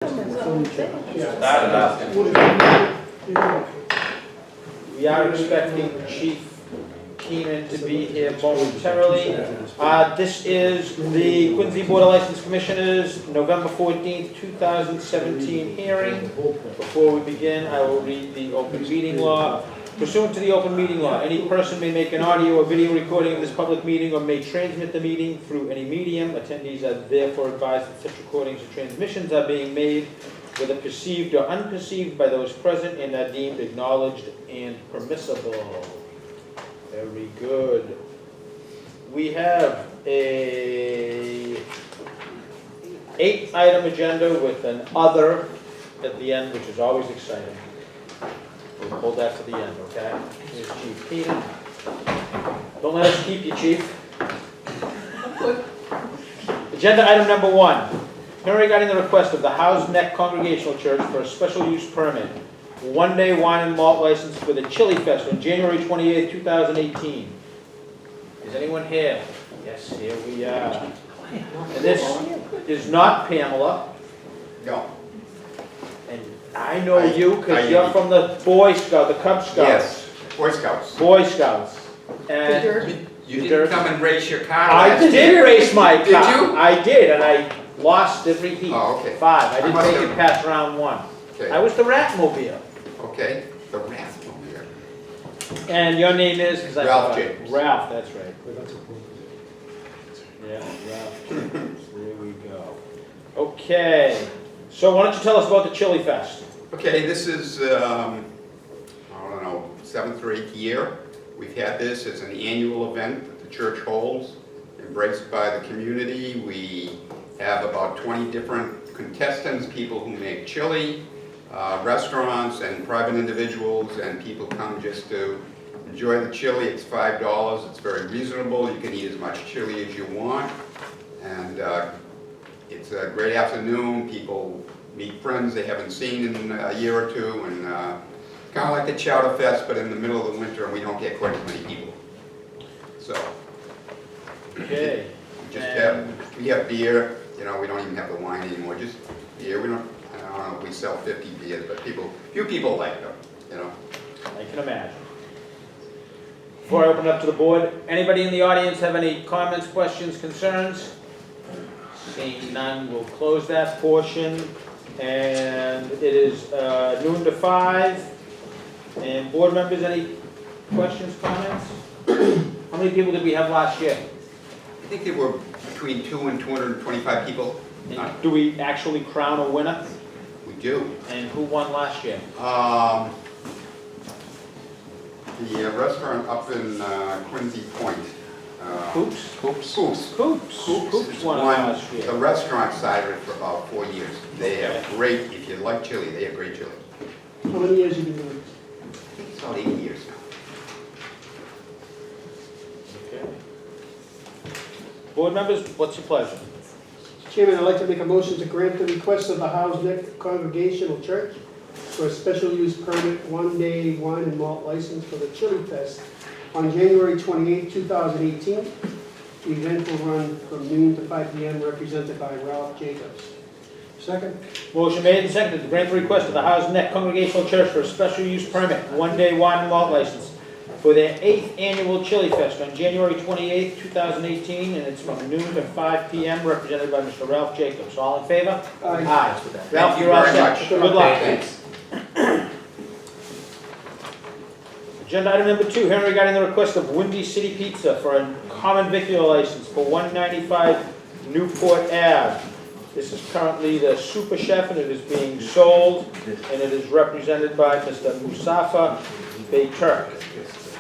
Started up. We are expecting Chief Keenan to be here momentarily. This is the Quincy Board of License Commissioners, November 14th, 2017 hearing. Before we begin, I will read the open meeting law. Pursuant to the open meeting law, any person may make an audio or video recording of this public meeting or may transmit the meeting through any medium. Attendees are therefore advised that such recordings or transmissions are being made, whether perceived or unperceived by those present, and are deemed acknowledged and permissible. Very good. We have a 8-item agenda with an other at the end, which is always exciting. We'll hold that to the end, okay? Here's Chief Keenan. Don't let us keep you, Chief. Agenda item number 1. Hearing regarding the request of the House Neck Congregational Church for a special use permit, one-day wine and malt license for the Chili Fest on January 28, 2018. Is anyone here? Yes, here we are. And this is not Pamela. No. And I know you because you're from the Boy Scout, the Cub Scouts. Yes, Boy Scouts. Boy Scouts. And You didn't come and race your car I last did year. race my car. Did you? I did, and I lost every heat. Oh, okay. 5. I I didn't must make have- it past round 1. Okay. I was the Ratmobile. Okay, the rascal here. And your name is? 'Cause I Ralph forgot. Jacobs. Ralph, that's right. Yeah, Ralph Jacobs. There we go. Okay. So why don't you tell us about the Chili Fest? Okay, this is, I don't know, 7th or 8th year. We've had this as an annual event that the church holds, embraced by the community. We have about 20 different contestants, people who make chili, restaurants and private individuals, and people come just to enjoy the chili. It's $5. It's very reasonable. You can eat as much chili as you want. And it's a great afternoon. People meet friends they haven't seen in a year or two, and kind of like the Chowder Fest, but in the middle of the winter, and we don't get quite as many people. So Okay. we have beer. You know, we don't even have the wine anymore. Just beer. We don't. I don't know if we sell 50 beers, but few people like them. You know. I can imagine. Before I open it up to the board, anybody in the audience have any comments, questions, concerns? Seeing none, we'll close that portion. And it is noon to 5. And board members, any questions, comments? How many people did we have last year? I think there were between 200 and 225 people. And do we actually crown a winner? We do. And who won last year? The restaurant up in Quincy Point. Coops? Coops. Coops won last The year. restaurant side of it for about 4 years. They have great, if you like chili, they have great chili. How many years have you been doing this? I think it's about 8 years now. Okay. Board members, what's your pleasure? Chairman, I'd like to make a motion to grant the request of the House Neck Congregational Church for a special use permit, one-day wine and malt license for the Chili Fest on January 28, 2018. The event will run from noon to 5 p.m., represented by Ralph Jacobs. Second. Motion made and seconded to grant the request of the House Neck Congregational Church for a special use permit, one-day wine and malt license for their 8th annual Chili Fest on January 28, 2018, and it's from noon to 5 p.m., represented by Mr. Ralph Jacobs. All in favor? Aye. Ralph, Thank you you're all very set. much. Good luck. Thanks. Agenda item number 2, hearing regarding the request of Windy City Pizza for a common vicular license for 195 Newport Ave. This is currently the Super Chef, and it is being sold, and it is represented by Mr. Mustafa Beyturk.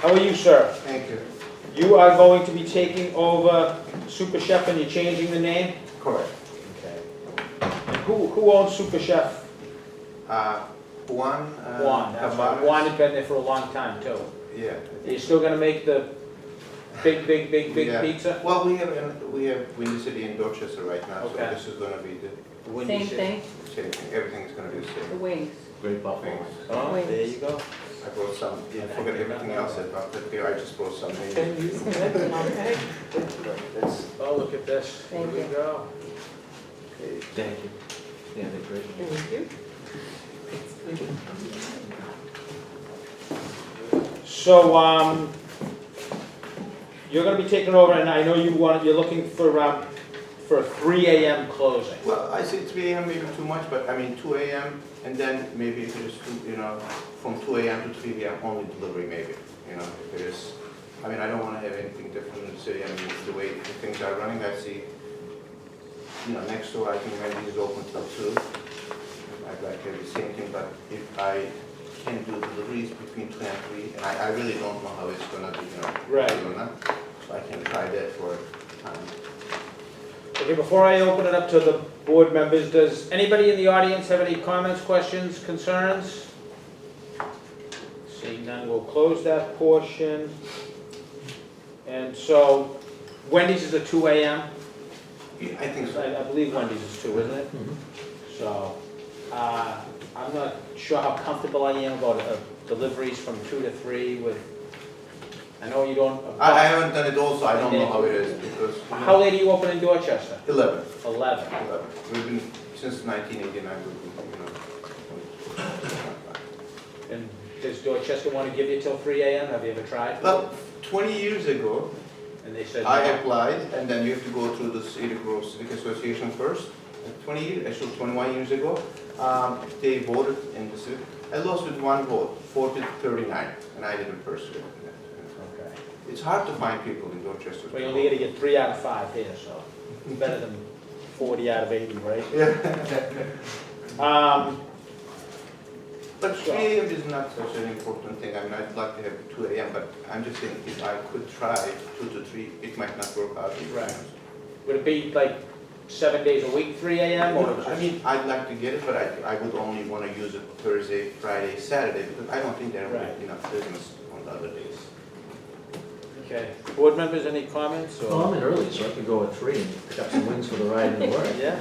How are you, sir? Thank you. You are going to be taking over Super Chef, and you're changing the name? Correct. Okay. And who owns Super Chef? Juan. Juan. That's right. Tavares. Juan has been there for a long time, too. Yeah. Are you still going to make the big Yeah. pizza? Well, we have Windy City in Dorchester right now, Okay. so this is going to be the Windy Same City. thing, same thing. Everything is going to be the the same. wings. Great buffets. Oh, there you go. I brought some. I forgot everything else about that beer. I just brought some. Okay. That's Oh, look at this. Thank Here we you. go. okay. Thank you. Yeah, they're great. Thank you. So, you're gonna be taking over, and I know you're looking for a 3 AM closing. Well, I say 3 AM maybe too much, but I mean 2 AM, and then maybe if it is, from 2 AM to 3 PM, only delivery maybe, if it is. I mean, I don't want to have anything different in the city. I mean, the way things are running, I see, next door, I think Wendy's is open till 2. I'd like to have the same thing, but if I can do deliveries between 2 and 3, and I really don't know how it's gonna be, Right. So I can try that for time. Okay, before I open it up to the board members, does anybody in the audience have any comments, questions, concerns? Seeing none, we'll close that portion. And so, Wendy's is a 2 AM? Yeah, I think so. I believe Wendy's is 2, isn't it? So, I'm not sure how comfortable I am about deliveries from 2 to 3 with, I know you don't. I haven't done it also, I don't know how it is, because. How late are you open in Dorchester? 11. 11. We've been, since 1989, And does Dorchester want to give you till 3 AM? Have you ever tried? Well, 20 years ago, And they said I no. applied, and then you have to go through the Cedar Grove Civic Association first. 20 years, actually 21 years ago, they voted in the civic. I lost with 1 vote, 40 to 39, and I didn't pursue it. Okay. It's hard to find people in Dorchester. Well, you only got to get 3 out of 5 here, so it's better than 40 out of 80, right? Yeah. But 3 AM is not such an important thing. I mean, I'd like to have 2 AM, but I'm just saying, if I could try 2 to 3, it might not work out. Right. Would it be like 7 days a week, 3 AM? Or I mean, I'd like to get it, but I would only want to use it Thursday, Friday, Saturday, because I don't think there will Right. be enough business on the other days. Okay. Board members, any comments? or- Well, I'm in early, so I could go at 3 and pick up some wings for the ride and work. Yeah?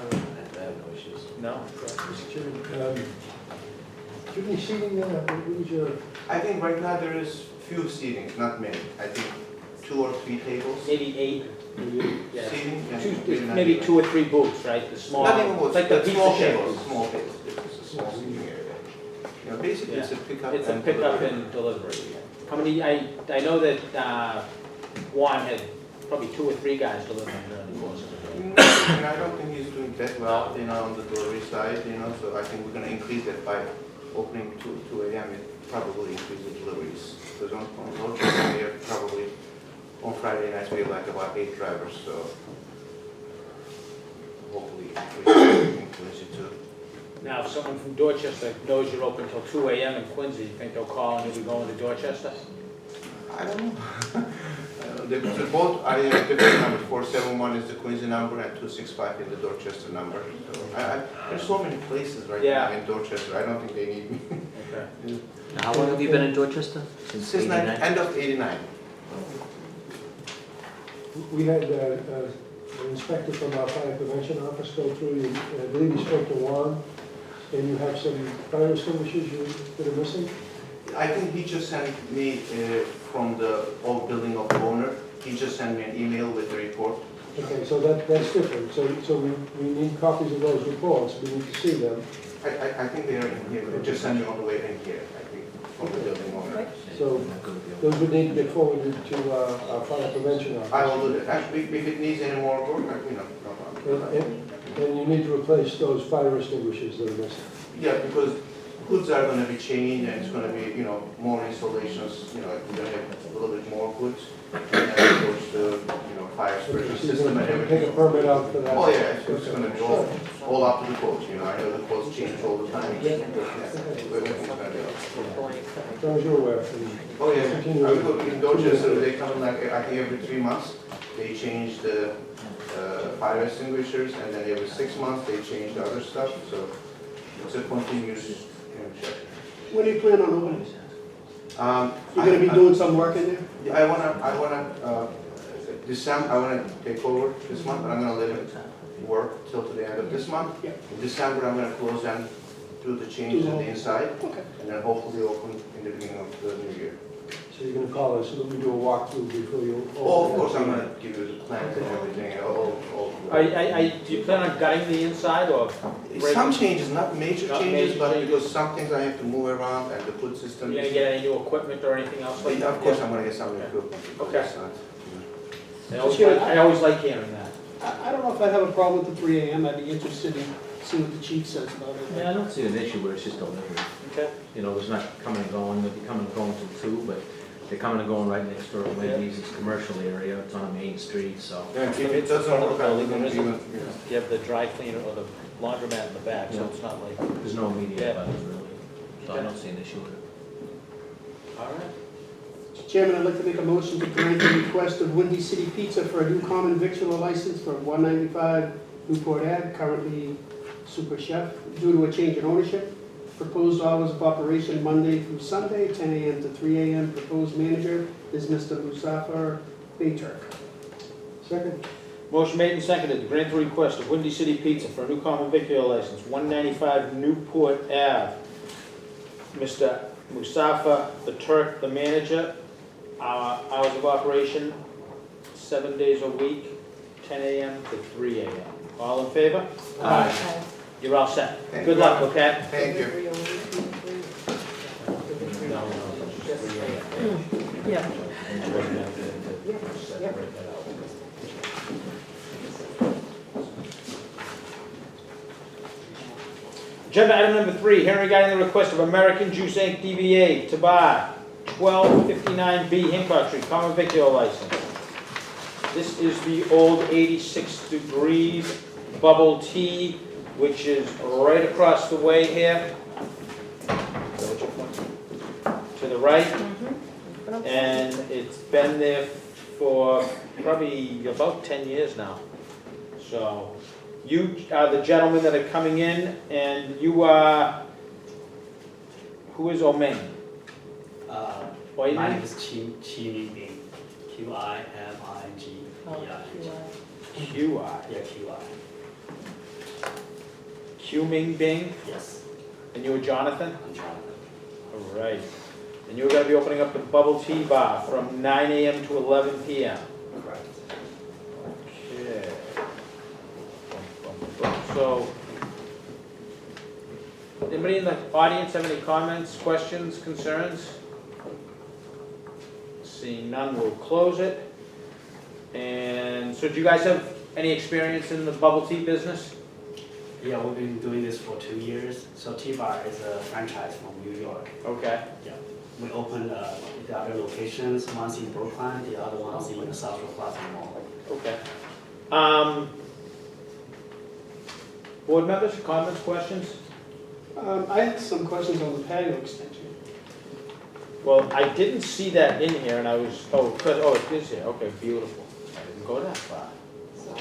I have no issues. No? Mr. Chairman, do you have any seating there? What was your, I think right now there is few seatings, not many. I think 2 or 3 tables. Maybe 8? Yeah. Seating, and Two, not maybe even- 2 or 3 booths, right? The small, Not even booths, like the but pizza small tables. tables, small tables. It's a small seating area. Basically it's a pickup It's a and pickup delivery. and delivery. How many, I know that Juan had probably 2 or 3 guys delivering during the course of the day. And I don't think he's doing that well, on the delivery side, so I think we're gonna increase that by opening 2 AM, it probably increase the deliveries. Because on Dorchester, we have probably, on Friday nights, we have like about 8 drivers, so hopefully increase it too. Now, if someone from Dorchester knows you're open till 2 AM in Quincy, you think they'll call and you'll be going to Dorchester? I don't know. The both, I have different numbers, 471 is the Quincy number and 265 is the Dorchester number. So there's so many places right now in Dorchester, I don't think they need me. Okay. How long have you been in Dorchester? Since 89? end of 89. we had an inspector from our fire prevention office go through, you, I believe you spoke to Juan, and you have some fire extinguishers that are missing? I think he just sent me from the old building of the owner, he just sent me an email with the report. Okay, so that's different, so we need copies of those reports, we need to see them. I think they are in here, they just sent me on the way in here, I think, from the building owner. So those would need to get forwarded to our fire prevention office. I will do that. Actually, if it needs any more work, no problem. And you need to replace those fire extinguishers that are missing. Yeah, because hoods are gonna be changed and it's gonna be, more installations, we're gonna have a little bit more hoods. And then of course the, fire suppression So you're system and gonna everything. take a permit out for that? Oh, yeah, it's gonna be all up to the codes, I know the codes change all the time. Yeah, everything's gonna be up. As long as you're aware. Oh, yeah, I would go in Dorchester, they come like, I think every 3 months, they change the fire extinguishers, and then every 6 months, they change the other stuff, so it's a continuous check. When do you plan on opening? You're gonna be I- doing some work in there? I wanna, December, I wanna take over this month, but I'm gonna let it work till to the end of this month. Yeah. In December, I'm gonna close and do the change on the inside, Okay. and then hopefully open in the beginning of the new year. So you're gonna call us, so that we do a walkthrough before you. Oh, of course, I'm gonna give you the plans and everything, all. Do you plan on gutting the inside or? Some changes, not major Not changes, major but changes. because some things I have to move around and the food Are system. you gonna get any new equipment or anything else like that? Of course, I'm gonna get some equipment. Okay. Yes, I always like hearing that. I don't know if I have a problem with the 3 AM. I'd be interested in seeing what the chief says about it. Yeah, I don't see an issue where it's just delivery. Okay. You know, there's not coming and going, they'll be coming and going till 2, but they're coming and going right next door to Wendy's, it's a commercial area, it's on Main Street, so. Yeah, if it doesn't work out, we're gonna Isn't- even, You have the dry cleaner or the laundromat in the back, so Yeah. it's not like, There's no Yeah. immediate buttons really, so I Okay. don't see an issue with it. all right. Mr. Chairman, I'd like to make a motion to grant the request of Windy City Pizza for a new common victular license for 195 Newport Ave, currently Super Chef, due to a change in ownership. Proposed hours of operation Monday through Sunday, 10 AM to 3 AM. Proposed manager is Mr. Musaffar Bayturk. Second? Motion made and seconded to grant the request of Windy City Pizza for a new common vicular license, 195 Newport Ave. Mr. Musafa, the Turk, the manager. Hours of operation, 7 days a week, 10 AM to 3 AM. All in favor? Aye. You're all set. Thank Good you. luck, okay? Thank you. No, just 3 AM. Yeah. Separate that out. Agenda item number 3, hearing regarding the request of American Juice Inc. DBA to buy 1259B Hancock Street, common vicular license. This is the old 86 degrees bubble tea, which is right across the way here. Is that what you're pointing? To the right. And it's been there for probably about 10 years now. So you are the gentlemen that are coming in, and you are, who is Omain? What My is name is Qiming Bing. Qiming. QI. Yeah, QI. Qming Bing, Yes, and you are Jonathan? I'm Jonathan. All right. And you're gonna be opening up the bubble tea bar from 9 AM to 11 PM. Correct. Okay. So, anybody in the audience have any comments, questions, concerns? Seeing none, we'll close it. And so do you guys have any experience in the bubble tea business? Yeah, we've been doing this for 2 years. So T-Bar is a franchise from New York. Okay. Yeah. We opened the other locations, one's in Brooklyn, the other one's in the Central Plaza Mall. Okay. Board members, comments, questions? I had some questions on the patio extension. Well, I didn't see that in here, and I was, it is here, okay, beautiful. I didn't go that far.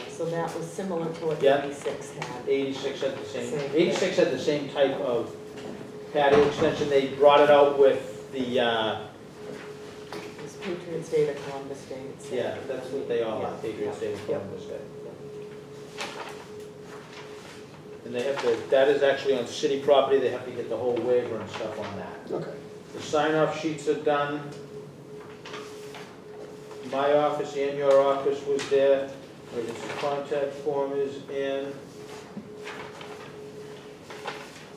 So that was similar to what Yeah. 86 had. 86 had the same, Same, 86 had the same type of patio extension, they brought it out with the, It was Patriots Day to Columbus Day. it said. yeah, that's what they all are, Yeah. Patriots Day, Yeah. Columbus Day. And they have to, that is actually on city property, they have to get the whole waiver and stuff on that. Okay. The sign-off sheets are done. My office and your office was there. Emergency contact form is in.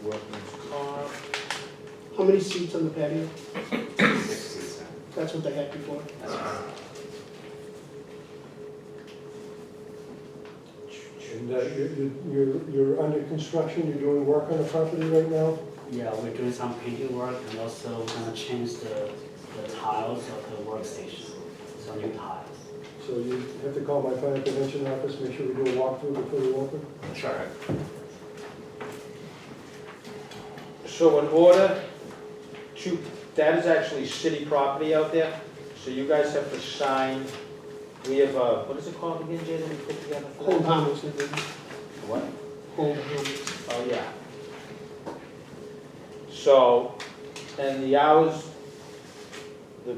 Workman's comp. How many seats on the patio? 67. That's what they had before. And you're under construction, you're doing work on the property right now? Yeah, we're doing some painting work and also we're gonna change the tiles of the workstation. So new tiles. So you have to call my fire prevention office, make sure we do a walkthrough before you open? Sure. So in order to, that is actually city property out there. So you guys have to sign, we have a, what is it called again, Jay, that we put together for that? Hold harmless, they did. What? Hold harmless. Oh, yeah. So, and the hours, the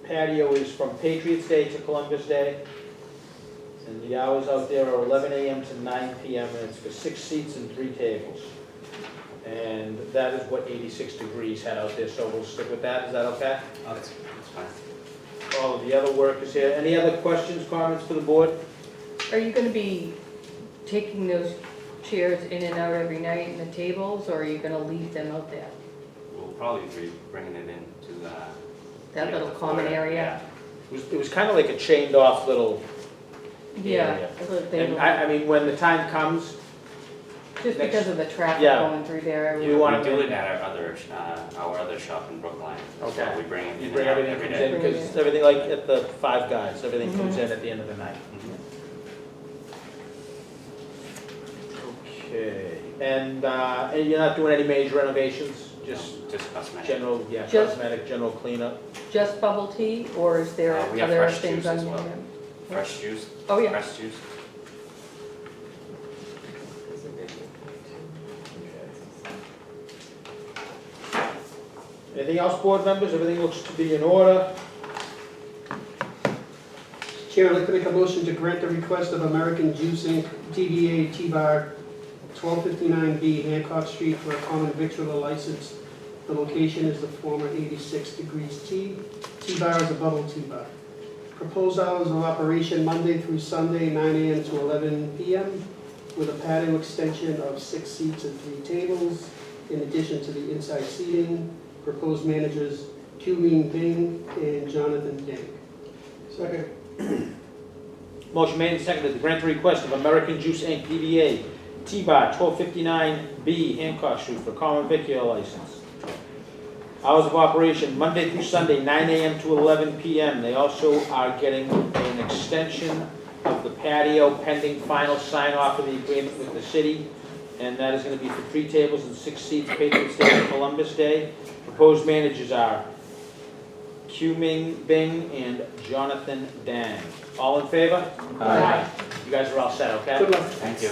patio is from Patriots Day to Columbus Day. And the hours out there are 11 AM to 9 PM, and it's for 6 seats and 3 tables. And that is what 86 degrees had out there, so we'll stick with that. Is that okay? Oh, that's fine. All of the other work is here. Any other questions, comments for the board? Are you gonna be taking those chairs in and out every night and the tables, or are you gonna leave them out there? We'll probably be bringing it into the. That little common area? It was kind of like a chained off little Yeah. area. a little bit. And I mean, when the time comes, Just because of the traffic Yeah. going through there. You We want do to, it at our other shop in Brookline. Okay. So we bring it in you and bring out everything every comes day. in, because everything, like at the Five Guys, everything comes Mhm. in at the end of the night. Okay, and you're not doing any major renovations, just Just cosmetic. general, Just- cosmetic, general cleanup? Just bubble tea, or is there We have other fresh things juice on as your well. menu? Fresh juice, Oh, yeah. fresh juice. Anything else, board members? Everything looks to be in order. Chair, I'd like to make a motion to grant the request of American Juice Inc., DBA T-Bar, 1259B Hancock Street for a common victualler license. The location is the former 86 Degrees Tea. T-Bar is a bubble tea bar. Proposed hours of operation Monday through Sunday, 9 a.m. to 11 p.m., with a patio extension of 6 seats and 3 tables, in addition to the inside seating. Proposed managers, Q-Ming Bing and Jonathan Deng. Second. Motion made and seconded to grant the request of American Juice Inc., DBA T-Bar, 1259B Hancock Street for common vicular license. Hours of operation, Monday through Sunday, 9 a.m. to 11 p.m. They also are getting an extension of the patio pending final sign-off of the agreement with the city, and that is going to be for 3 tables and 6 seats, Patriots Day and Columbus Day. Proposed managers are Q-Ming Bing and Jonathan Dang. All in favor? Aye. You guys are all set, okay? Good luck. Thank you.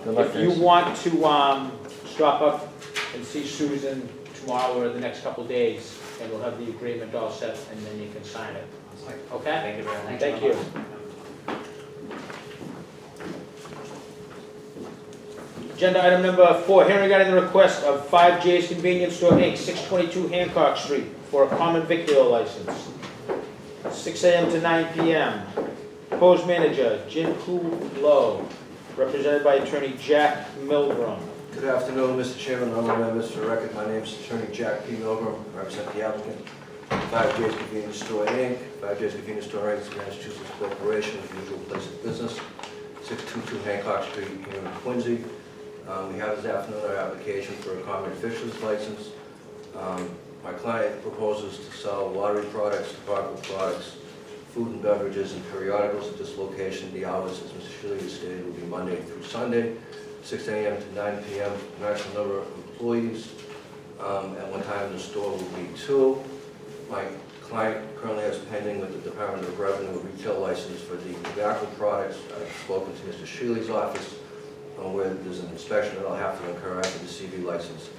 Good luck, If you guys. want to stop up and see Susan tomorrow or the next couple of days, and we'll have the agreement all set, and then you can sign it. Okay? Thank you very much. Thank you. Agenda item number 4, hearing regarding the request of 5J's Convenience Store Inc., 622 Hancock Street, for a common vicular license, 6 a.m. to 9 p.m. Proposed manager, Jin Hu Lo, represented by attorney Jack Milgrom. Good afternoon, Mr. Chairman, honorable members. For the record, my name is Attorney Jack P. Milgram. I represent the applicant, 5J's Convenience Store Inc. 5J's Convenience Store Inc. is a Massachusetts corporation with usual place of business, 622 Hancock Street here in Quincy. We have this afternoon our application for a common officials license. My client proposes to sell lottery products, tobacco products, food and beverages, and periodicals at this location. The hours, as Mr. Shirley has stated, will be Monday through Sunday, 6 a.m. to 9 p.m. Maximum number of employees at one time in the store will be 2. My client currently has pending with the Department of Revenue a retail license for the tobacco products. I've spoken to Mr. Shealy's office where there's an inspection that I'll have to incur after the CV license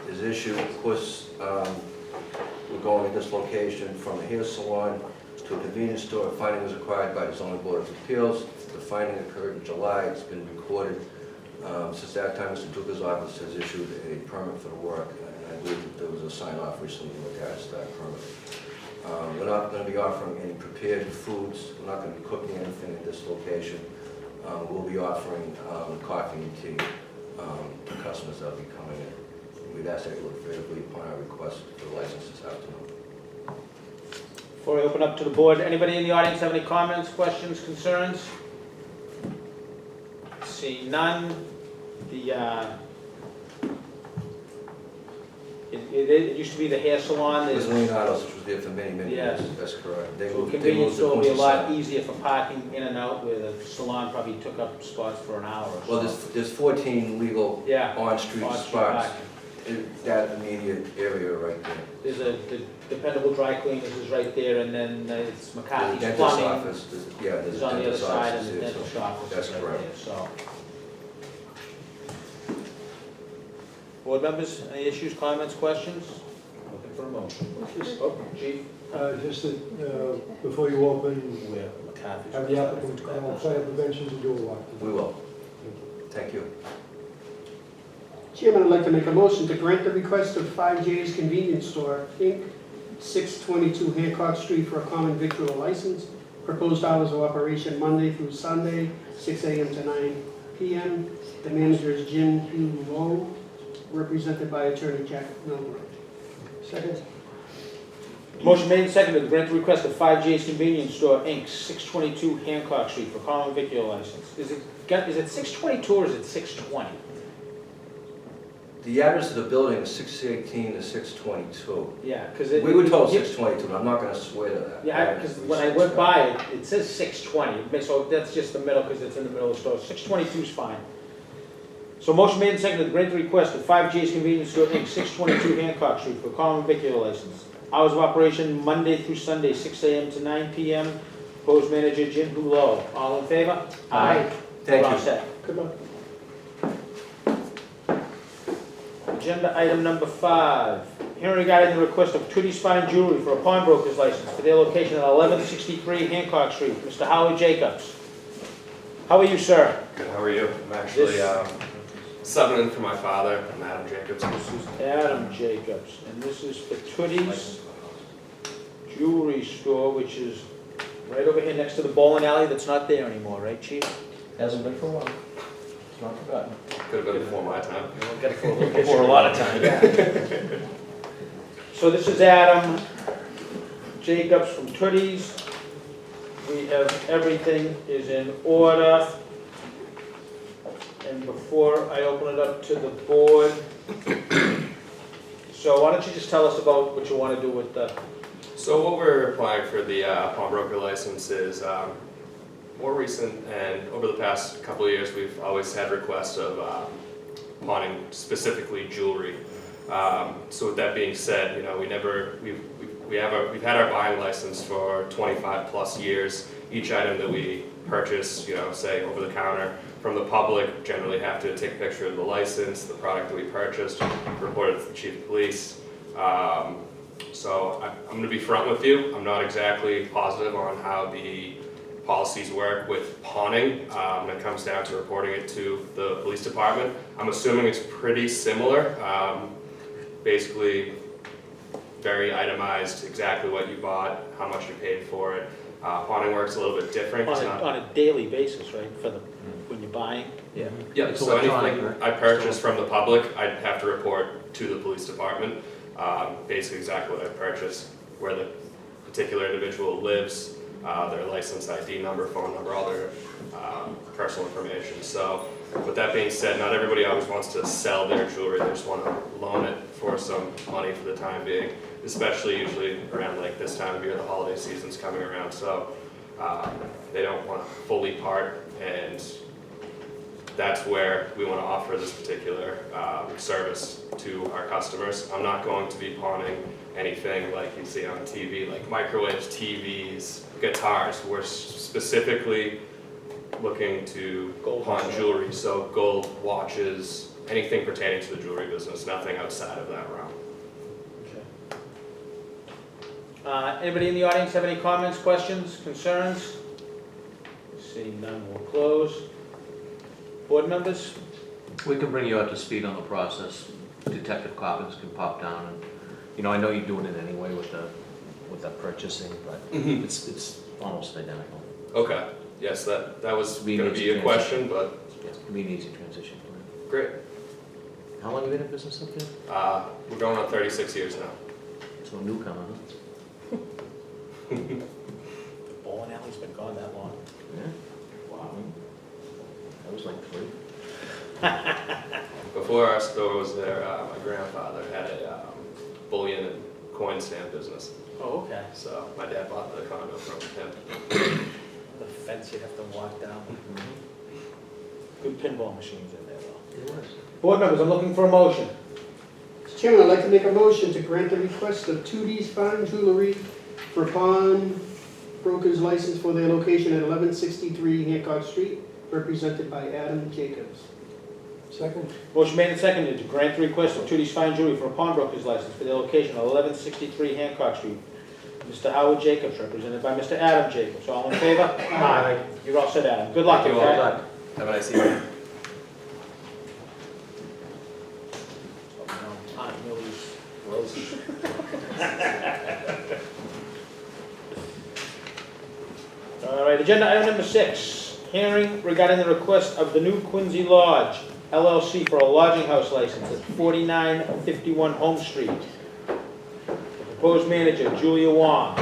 is issued. Of course, we're going at this location from a hair salon to a convenience store. A finding was acquired by the zoning board of appeals. The finding occurred in July. It's been recorded. Since that time, Mr. Duca's office has issued a permit for the work, and I believe that there was a sign-off recently in regards to that permit. We're not going to be offering any prepared foods. We're not going to be cooking anything at this location. We'll be offering coffee and tea to customers that will be coming in. We'd ask that you look favorably upon our request for the license this afternoon. Before we open up to the board, anybody in the audience have any comments, questions, concerns? Seeing none, it used to be the hair salon. There's There's Leonardo's, which was there for many, many years. Yes. That's correct. They So moved convenience to store will be a Quincy lot Center. easier for parking in and out, where the salon probably took up spots for an hour or so. Well, there's 14 legal Yeah, on-street on-street spots parking. in that immediate area right there. There's the Dependable Dry Cleaners is right there, and then it's The McCarthy's dentist's Plumbing office, yeah, there's is a on the other dentist's side, office and the there, dentist so office that's is right correct. there, so. Board members, any issues, comments, questions? Looking for a motion. Oh, Chief? Just that, before you open, Where McCarthy's. have the applicant call fire prevention to do a walkthrough. We will. Thank you. Chairman, I'd like to make a motion to grant the request of 5J's Convenience Store, Inc., 622 Hancock Street for a common victual license. Proposed hours of operation Monday through Sunday, 6 a.m. to 9 p.m. The manager is Jim Hugh Lowe, represented by Attorney Jack Milburn. Second? Motion made and seconded to grant the request of 5J's Convenience Store, Inc., 622 Hancock Street for common victual license. Is it 622 or is it 620? The address of the building is 618 to 622. Yeah, because it... We were told 622, but I'm not gonna swear to that. Yeah, because when I went by, it says 620, so that's just the middle, because it's in the middle of the store. 622 is fine. So motion made and seconded to grant the request of 5G's Convenience Store, Inc., 622 Hancock Street for common victual license. Hours of operation Monday through Sunday, 6 a.m. to 9 p.m. Proposed manager Jim Hulo. All in favor? Aye. Thank We're all you. set. Good luck. Agenda item number 5. Hearing regarding the request of Tooties Fine Jewelry for a pawnbroker's license for their location at 1163 Hancock Street. Mr. Howard Jacobs. How are you, sir? Good, how are you? I'm actually This- subbing in for my father. I'm Adam Jacobs. This is Adam Jacobs, and this is for Tooties Jewelry Store, which is right over here next to the bowling alley that's not there anymore, right, Chief? Hasn't been for a while. It's not forgotten. Could have been before my time. We'll get it for a little For a lot of time. So this is Adam Jacobs from Tooties. We have, everything is in order. And before I open it up to the board, so why don't you just tell us about what you want to do with the... So what we're applying for the pawnbroker license is more recent, and over the past couple of years, we've always had requests of pawning specifically jewelry. So with that being said, you know, we've had our buying license for 25 plus years. Each item that we purchase, you know, say over the counter from the public, generally have to take a picture of the license, the product that we purchased, report it to the chief of police. So I'm going to be front with you. I'm not exactly positive on how the policies work with pawning when it comes down to reporting it to the police department. I'm assuming it's pretty similar. Basically, very itemized, exactly what you bought, how much you paid for it. Pawning works a little bit different. It's not- On a daily basis, right, for the, when you're buying? Yeah. Yeah, It's so electronic, anything right? I purchase from the public, I'd have to report to the police department. Basically exactly what I purchased, where the particular individual lives, their license ID number, phone number, all their personal information. So with that being said, not everybody always wants to sell their jewelry. They just want to loan it for some money for the time being, especially usually around like this time of year, the holiday season's coming around. So they don't want to fully part, and that's where we want to offer this particular service to our customers. I'm not going to be pawning anything like you see on TV, like microwaves, TVs, guitars. We're specifically looking to pawn jewelry, so gold, watches, anything pertaining to the jewelry business, nothing outside of that realm. Anybody in the audience have any comments, questions, concerns? Seeing none, we'll close. Board members? We can bring you up to speed on the process. Detective Coppins can pop down and, you know, I know you're doing it anyway with the purchasing, but it's almost identical. Okay, yes, that was Be going an to easy be a question, but Yeah, it'll be an easy transition for you. great. How long have you been in business up there? We're going on 36 years now. So a newcomer, huh? The bowling alley's been gone that long. Yeah. Wow. That was like 3. Before our store was there, my grandfather had a bullion and coin stand business. Oh, okay. So my dad bought the condo from him. The fence you'd have to walk down. Good pinball machines in there, though. It was. Board members, I'm looking for a motion. Mr. Chairman, I'd like to make a motion to grant the request of Tooties Fine Jewelry for pawn broker's license for their location at 1163 Hancock Street, represented by Adam Jacobs. Second? Motion made and seconded to grant the request of Tooties Fine Jewelry for a pawnbroker's license for their location at 1163 Hancock Street. Mr. Howard Jacobs, represented by Mr. Adam Jacobs. All in favor? Aye. You're all set, Adam. Good luck, Thank you all. okay? Have a nice evening. planting all these roses. All right, agenda item number 6, hearing regarding the request of the new Quincy Lodge LLC for a lodging house license at 4951 Home Street. The proposed manager, Julia Wong,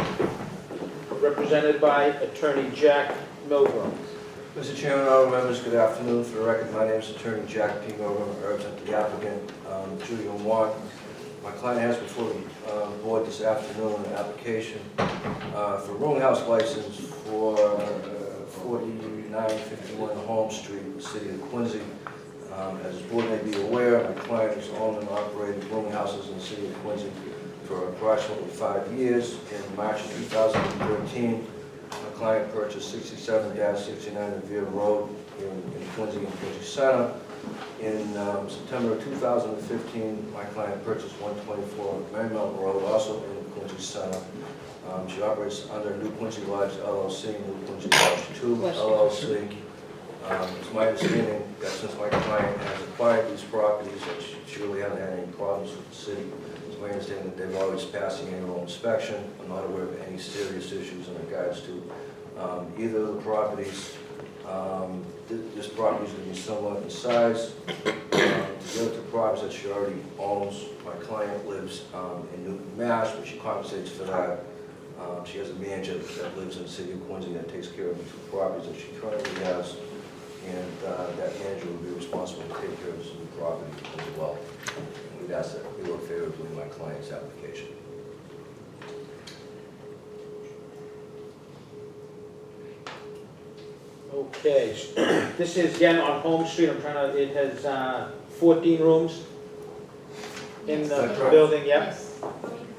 represented by attorney Jack Milgram. Mr. Chairman, honorable members, good afternoon. For the record, my name is attorney Jack P. Milgram. I represent the applicant, Julia Wong. My client has before the board this afternoon an application for room house license for 4951 Home Street, the city of Quincy. As the board may be aware, my client has owned and operated rooming houses in the city of Quincy for approximately 5 years. In March of 2013, my client purchased 67-69 Revere Road here in Quincy and Quincy Center. In September of 2015, my client purchased 124 Marymount Road, also in Quincy Center. She operates under New Quincy Lodge LLC, New Quincy Lodge 2 LLC. It's my understanding that since my client has acquired these properties, that she really hasn't had any problems with the city. It's my understanding that they've always passed the annual inspection. I'm not aware of any serious issues in regards to either of the properties. This property is going to be similar in size. The other two properties that she already owns, my client lives in Newton, Mass, but she compensates for that. She has a manager that lives in the city of Quincy that takes care of the two properties that she currently has, and that manager will be responsible to take care of this new property as well. And we'd ask that we look favorably in my client's application. Okay, this is again on Home Street. I'm trying to, it has 14 rooms in the That's right. building, yep. Yes.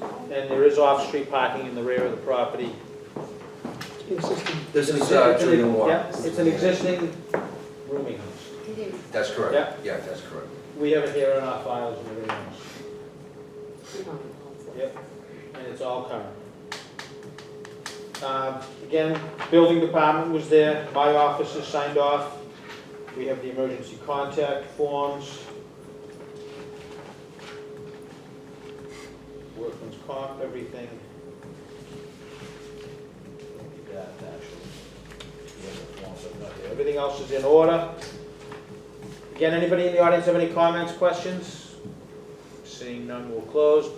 And there is off-street parking in the rear of the property. Existing. This is It's an- Julia Wong. Yeah, it's an existing rooming house. It is. That's correct. Yeah. Yeah, that's correct. We have it here in our files and everything else. We don't know. Yep, and it's all current. Again, building department was there, my office is signed off. We have the emergency contact forms. Workman's comp, everything. Don't need that, actually. We have the forms, but not there. Everything else is in order. Again, anybody in the audience have any comments, questions? Seeing none, we'll close.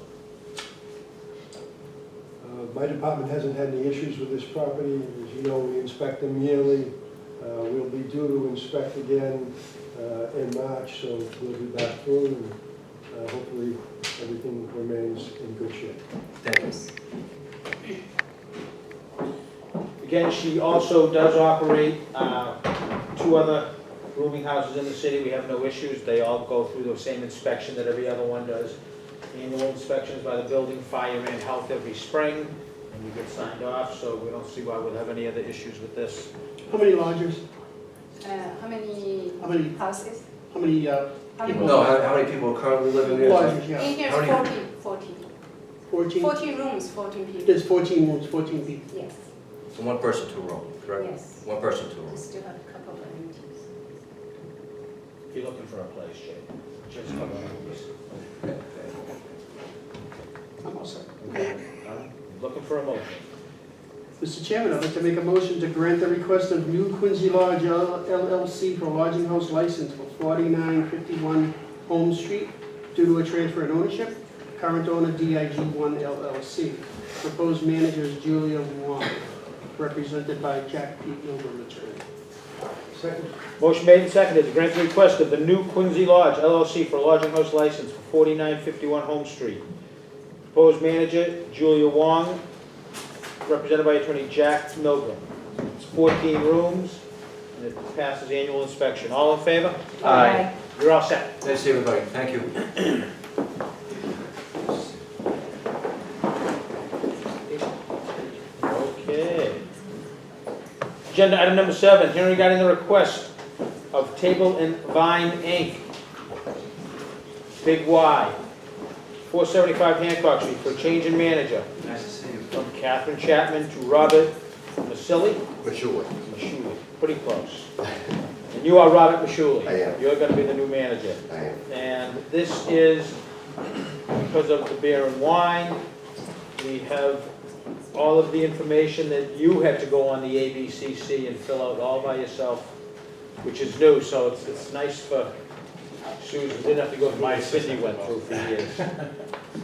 My department hasn't had any issues with this property. As you know, we inspect them yearly. We'll be due to inspect again in March, so we'll be back through, and hopefully everything remains in good shape. Thank you. Again, she also does operate 2 other rooming houses in the city. We have no issues. They all go through the same inspection that every other one does. Annual inspections by the building, fire, and health every spring, and we get signed off, so we don't see why we'll have any other issues with this. How many lodgers? How many How many, houses? how many How many? people? No, how many people are currently living there? Lodgers, yeah. In here How is many- 14. 14? 14 rooms, 14 people. There's 14 rooms, 14 people. Yes, So 1 person, 2 rooms, correct? yes. 1 person, 2 We rooms. still have a couple of empties. If you're looking for a place, Jay, just come on. I'm all set. Looking for a motion. Mr. Chairman, I'd like to make a motion to grant the request of New Quincy Lodge LLC for a lodging house license for 4951 Home Street due to a transfer in ownership. Current owner DIG1 LLC. Proposed manager is Julia Wong, represented by Jack P. Milgram, attorney. Second. Motion made and seconded to grant the request of the New Quincy Lodge LLC for a lodging house license for 4951 Home Street. Proposed manager, Julia Wong, represented by attorney Jack Milgram. It's 14 rooms, and it passes annual inspection. All in favor? Aye. You're all set. Nice to see everybody. Thank you. Okay. Agenda item number 7, hearing regarding the request of Table and Vine, Inc., Big Y, 475 Hancock Street, for a change in manager Nice to see you. from Catherine Chapman to Robert Masilli. Mashua. Mashuli, pretty close. And you are Robert Mashuli. I am. You're going to be the new manager. I am. And this is because of the beer and wine. We have all of the information that you had to go on the ABCC and fill out all by yourself, which is new, so it's nice for Susan, didn't have to go through what Cindy went through for years.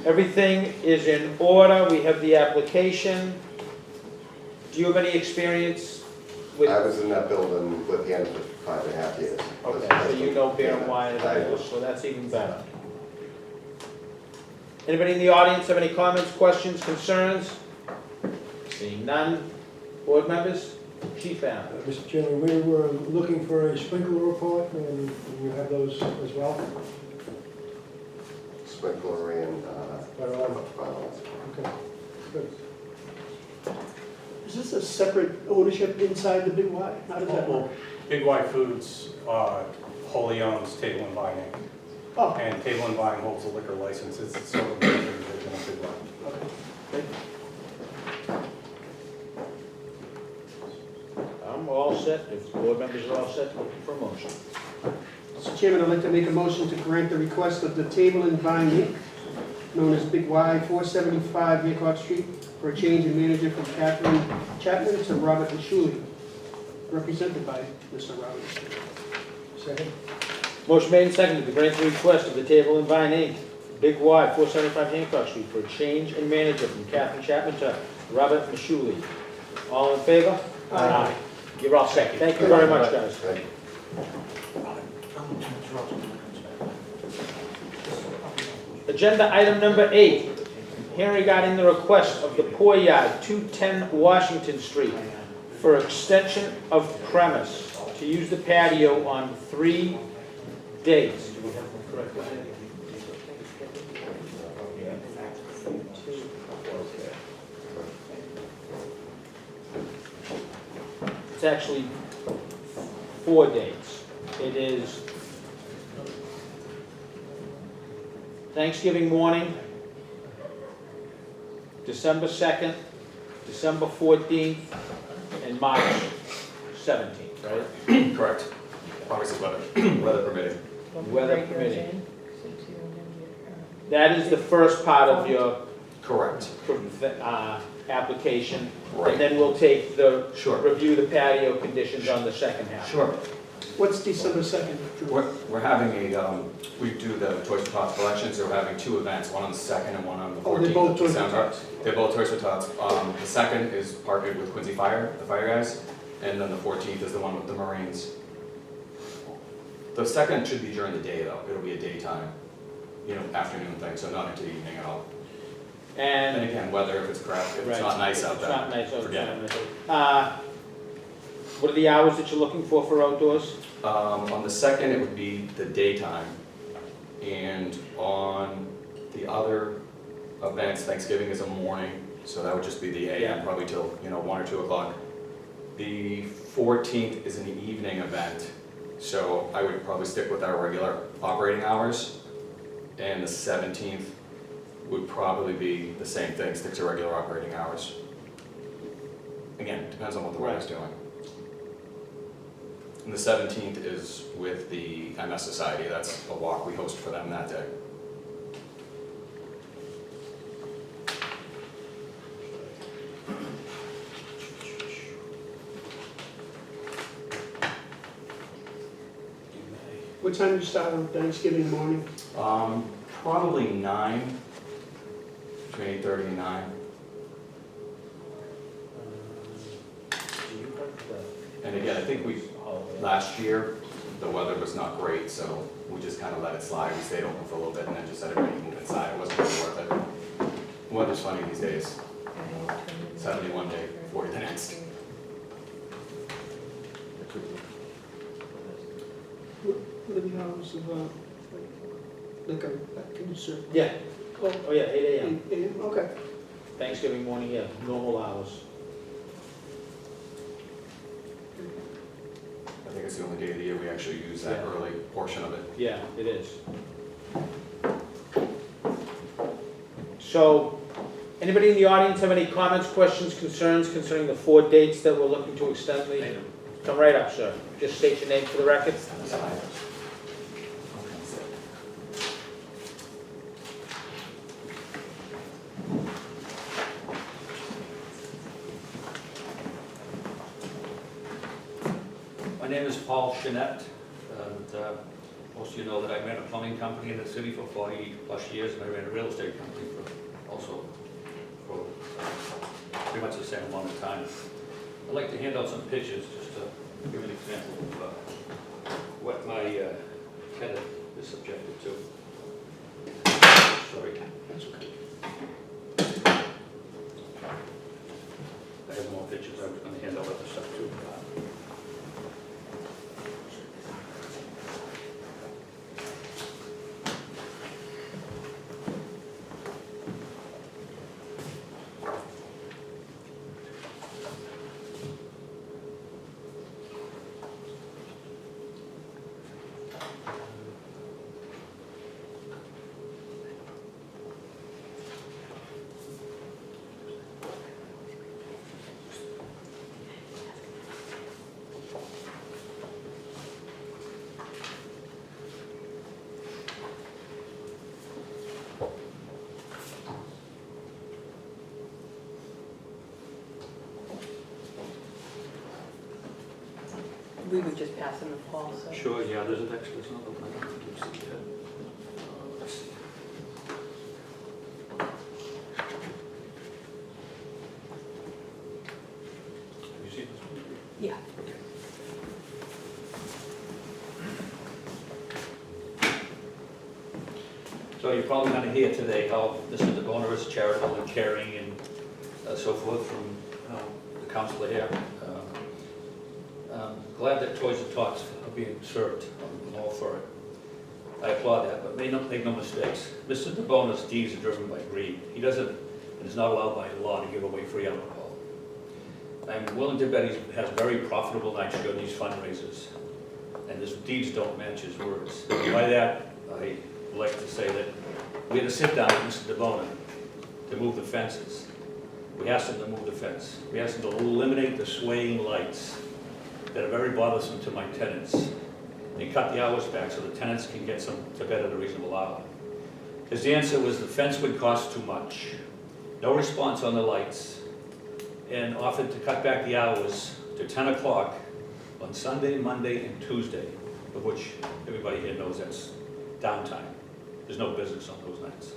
Everything is in order, we have the application. Do you have any experience with? I was in that building with him for 5.5 years. Okay, so you know beer and wine, and so that's even better. Anybody in the audience have any comments, questions, concerns? Seeing none. Board members? Chief Allen. Mr. Chairman, we were looking for a sprinkler report, and you have those as well? Sprinkler and, violence. Okay, good. Is this a separate ownership inside the Big Y? How does that work? Well, Big Y Foods wholly owns Table and Vine Inc. Oh, And Table and Vine holds a liquor license. It's sort of a division of Big Y. okay. I'm all set, if board members are all set, looking for a motion. Mr. Chairman, I'd like to make a motion to grant the request of the Table and Vine Inc., known as Big Y, 475 Yacott Street, for a change in manager from Catherine Chapman to Robert Mashuli, represented by Mr. Robert Mashuli. Second? Motion made and seconded to grant the request of the Table and Vine Inc., Big Y, 475 Hancock Street, for a change in manager from Catherine Chapman to Robert Mashuli. All in favor? Aye. You're all set. Thank you very much, guys. Thank you. Agenda item number 8, hearing regarding the request of the Poor Yard, 210 Washington Street, for extension of premise to use the patio on 3 days. Do we have them correctly? It's actually 4 dates. It is Thanksgiving morning, December 2nd, December 14th, and March 17th, right? Correct. Obviously, weather permitting. Weather permitting. That is the first part of your Correct. application. Right. And then we'll take the, Sure. review the patio conditions on the second half. Sure. What's December 2nd? We're having we do the Toys for Tots collection, so we're having 2 events, one on the 2nd and one on the 14th Oh, they're both of Toys for December. Tots. They're both Toys for Tots. The 2nd is partnered with Quincy Fire, the fire guys, and then the 14th is the one with the Marines. The 2nd should be during the day though, it'll be a daytime, afternoon thing, so not into the evening at all. And And, again, weather, if it's crap, if it's right, not nice out it's there, not nice out forget there. What are the hours that you're looking for outdoors? On the 2nd, it would be the daytime, and on the other events, Thanksgiving is a morning, so that would just be the AM, probably till 1 or 2 o'clock. The 14th is an evening event, so I would probably stick with our regular operating hours, and the 17th would probably be the same thing, stick to regular operating hours. Again, depends on what the weather's doing. And the 17th is with the MS Society. That's a walk we host for them that day. What time do you start on Thanksgiving morning? Probably 9, between 8:30 and 9. And again, I think last year, the weather was not great, so we just kind of let it slide. We stayed open for a little bit and then just let everybody move inside. It wasn't really worth it. The weather's funny these days. 70 one day, 40 the next. What are the hours of, liquor, can you serve? Yeah. Oh, Oh, yeah, 8 AM. 8 AM, okay. Thanksgiving morning, yeah, normal hours. I think it's the only day of the year we actually use that Yeah. early portion of it. Yeah, it is. So, anybody in the audience have any comments, questions, concerns concerning the 4 dates that we're looking to extend the? Come right up, sir. Just state your name for the record. My name is Paul Chenette, and most of you know that I ran a plumbing company in the city for 40-plus years, and I ran a real estate company for pretty much the same amount of time. I'd like to hand out some pictures just to give an example of what my tenant is subjected to. Sorry. That's okay. I have more pictures. I was going to hand out other stuff too. We were just passing the fall, so. Sure, yeah, there's another one. I don't think you've seen that. Let's see. Have you seen this one? Yeah. So you're probably going to hear today how Mr. DeBona is charitable and caring and so forth from the councilor here. Glad that Toys and Tots are being served. I'm all for it. I applaud that, but make no mistakes. Mr. DeBona's deeds are driven by greed. He doesn't, and is not allowed by law to give away free alcohol. I'm willing to bet he has very profitable nights during these fundraisers, and his deeds don't match his words. By that, I would like to say that we had to sit down with Mr. DeBona to move the fences. We asked him to move the fence. We asked him to eliminate the swaying lights that are very bothersome to my tenants. They cut the hours back so the tenants can get some to bed at a reasonable hour. His answer was the fence would cost too much. No response on the lights, and offered to cut back the hours to 10 o'clock on Sunday, Monday, and Tuesday, of which everybody here knows that's downtime. There's no business on those nights.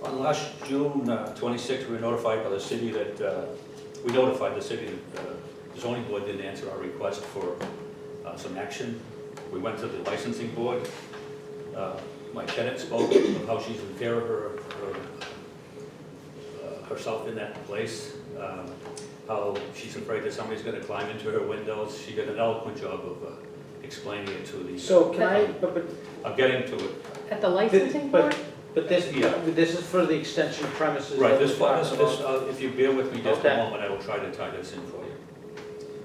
On last June 26th, we were notified by the city that, the zoning board didn't answer our request for some action. We went to the licensing board. My tenant spoke of how she's in fear of herself in that place, how she's afraid that somebody's going to climb into her windows. She did an eloquent job of explaining it to the... So can I, I'm getting to it. At the licensing board? But this is for the extension of premises. Right, that we're talking about. if you bear with me just a Okay. moment, I will try to tie this in for you.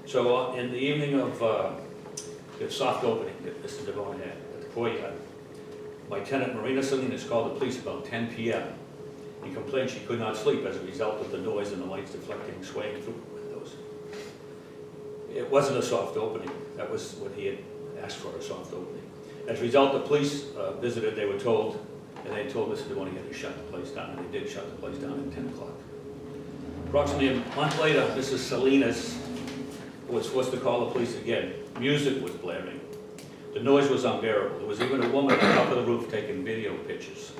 So in the evening of the soft opening that Mr. DeBona had at the courtyard, my tenant Marina Salinas called the police about 10 p.m. He complained she could not sleep as a result of the noise and the lights deflecting, swaying through the windows. It wasn't a soft opening. That was what he had asked for, a soft opening. As a result, the police visited, they were told, and they told Mr. DeBona he had to shut the place down, and they did shut the place down at 10 o'clock. Approximately a month later, Mrs. Salinas was forced to call the police again. Music was blaring. The noise was unbearable. There was even a woman at the top of the roof taking video pictures.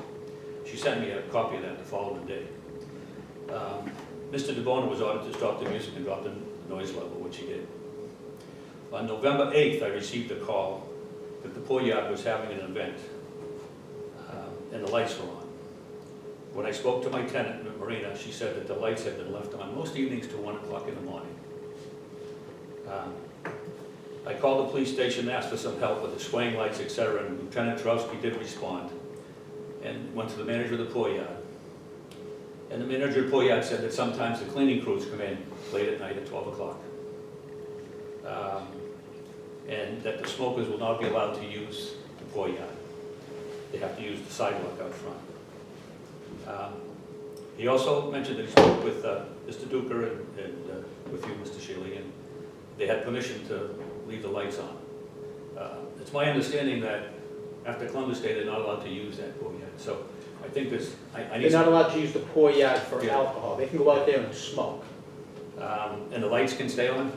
She sent me a copy of that the following day. Mr. DeBona was ordered to stop the music and drop the noise level, which he did. On November 8th, I received a call that the poor yard was having an event, and the lights were on. When I spoke to my tenant, Marina, she said that the lights had been left on most evenings till 1 o'clock in the morning. I called the police station, asked for some help with the swaying lights, etc., and Lieutenant Trowski did respond and went to the manager of the poor yard. And the manager of the poor yard said that sometimes the cleaning crews come in late at night at 12 o'clock. And that the smokers will not be allowed to use the poor yard. They have to use the sidewalk out front. He also mentioned that he spoke with Mr. Duker and with you, Mr. Shealy, and they had permission to leave the lights on. It's my understanding that after Columbus Day, they're not allowed to use that poor yard. So I think this, I need They're not some, allowed to use the poor yard for Yeah. alcohol. They can go out there and smoke. and the lights can stay on?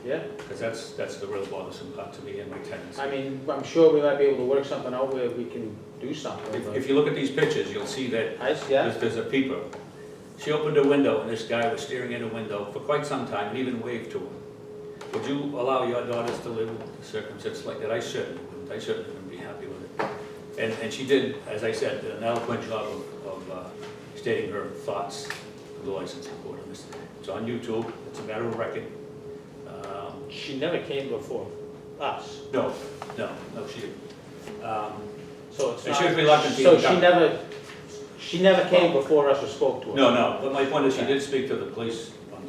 Yeah, Because that's the real bothersome part to me and my tenants. I mean, I'm sure we might be able to work something out where we can do something. but- If you look at these pictures, you'll see that Yeah, there's a peeper. She opened a window, and this guy was staring in a window for quite some time, and even waved to her. Would you allow your daughters to live with circumstances like that? I certainly wouldn't. I certainly wouldn't be happy with it. And she did, as I said, an eloquent job of stating her thoughts to the licensing board on this. It's on YouTube. It's a matter of record. she never came before us, No, she didn't. so it's And not. she was reluctant to So even come. she never came before us or spoke to us? No, but my point is, she did speak to the police on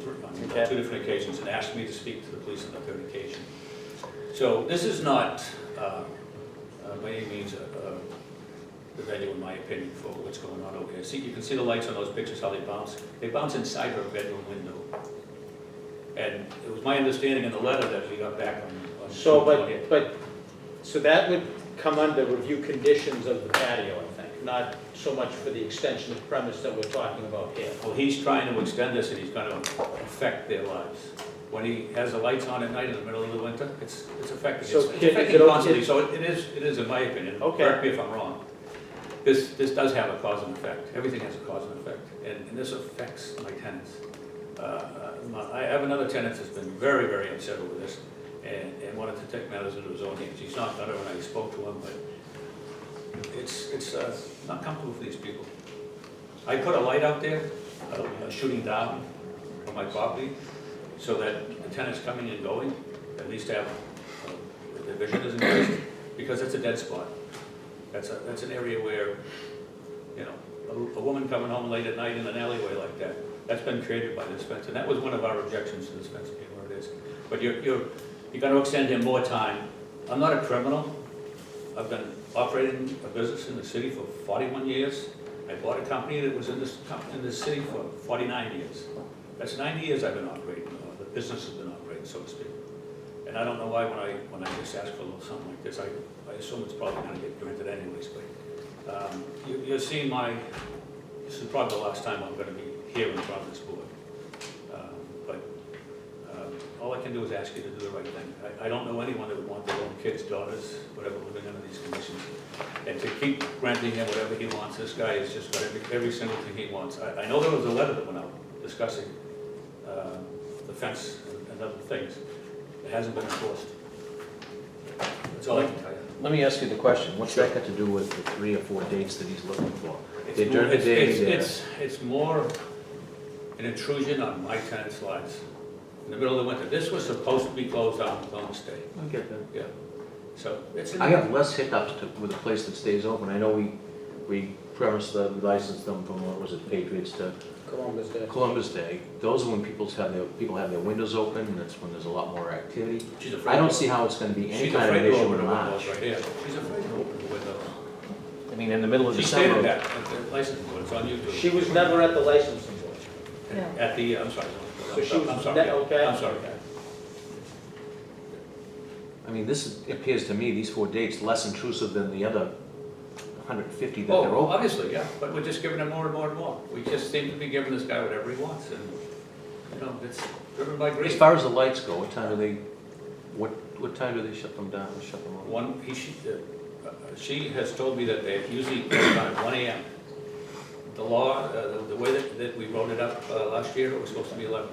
Okay. two different occasions and asked me to speak to the police on the third occasion. So this is not, by any means, the venue, in my opinion, for what's going on over here. See, you can see the lights on those pictures, how they bounce. They bounce inside her bedroom window. And it was my understanding in the letter that we got back on. So, June 20th. so that would come under review conditions of the patio, I think, not so much for the extension of premise that we're talking about here. Well, he's trying to extend this, and he's going to affect their lives. When he has the lights on at night in the middle of the winter, it's affecting, So it's is it affecting okay- constantly, so it is in my opinion, Okay. correct me if I'm wrong. This does have a cause and effect, everything has a cause and effect, and this affects my tenants. I have another tenant that's been very, very upset over this, and wanted to take matters into his own hands. He's not done it when I spoke to him, but it's not comfortable for these people. I put a light out there, shooting down from my property, so that the tenants coming and going, at least have, their vision is increased, because it's a dead spot. That's an area where, you know, a woman coming home late at night in an alleyway like that, that's been created by this fence, and that was one of our objections to this fence being where it is. But you got to extend him more time. I'm not a criminal. I've been operating a business in the city for 41 years. I bought a company that was in this city for 49 years. That's 90 years I've been operating, the business has been operating, so to speak. And I don't know why when I just ask for a little something like this, I assume it's probably going to get granted anyways, but you're seeing this is probably the last time I'm going to be here in front of this board. But all I can do is ask you to do the right thing. I don't know anyone that would want their own kids, daughters, whatever, living under these conditions. And to keep granting him whatever he wants, this guy has just got every single thing he wants. I know there was a letter that went out discussing the fence and other things. It hasn't been enforced. That's all I can tell you. Let me ask you the question, what's that got to do with the 3 or 4 dates that he's looking for? It's They're more- during the day, It's more an intrusion on my tenants' lives. In the middle of the winter, this was supposed to be closed on Columbus Day. I get that. Yeah. So it's. I have less hiccups with a place that stays open. I know we licensed them from, what was it, Patriots to Columbus Day. Columbus Day. Those are when people have their windows open, and that's when there's a lot more activity. She's afraid I don't to- see how it's gonna be any She's kind of an afraid to issue open in the windows March. right here. She's afraid to open the windows. I mean, in the middle of She stated December. that at the license board, it's on YouTube. She was never at the licensing board. No. At the, I'm sorry. So she was I'm sorry. okay? I'm sorry. I mean, appears to me, these 4 dates, less intrusive than the other 150 that they're Oh, open. obviously, yeah, but we're just giving him more and more and more. We just seem to be giving this guy whatever he wants, and, you know, it's driven by greed. As far as the lights go, what time do they shut them down, shut them off? She has told me that they usually close down at 1 AM. The law, the way that we wrote it up last year, it was supposed to be 11.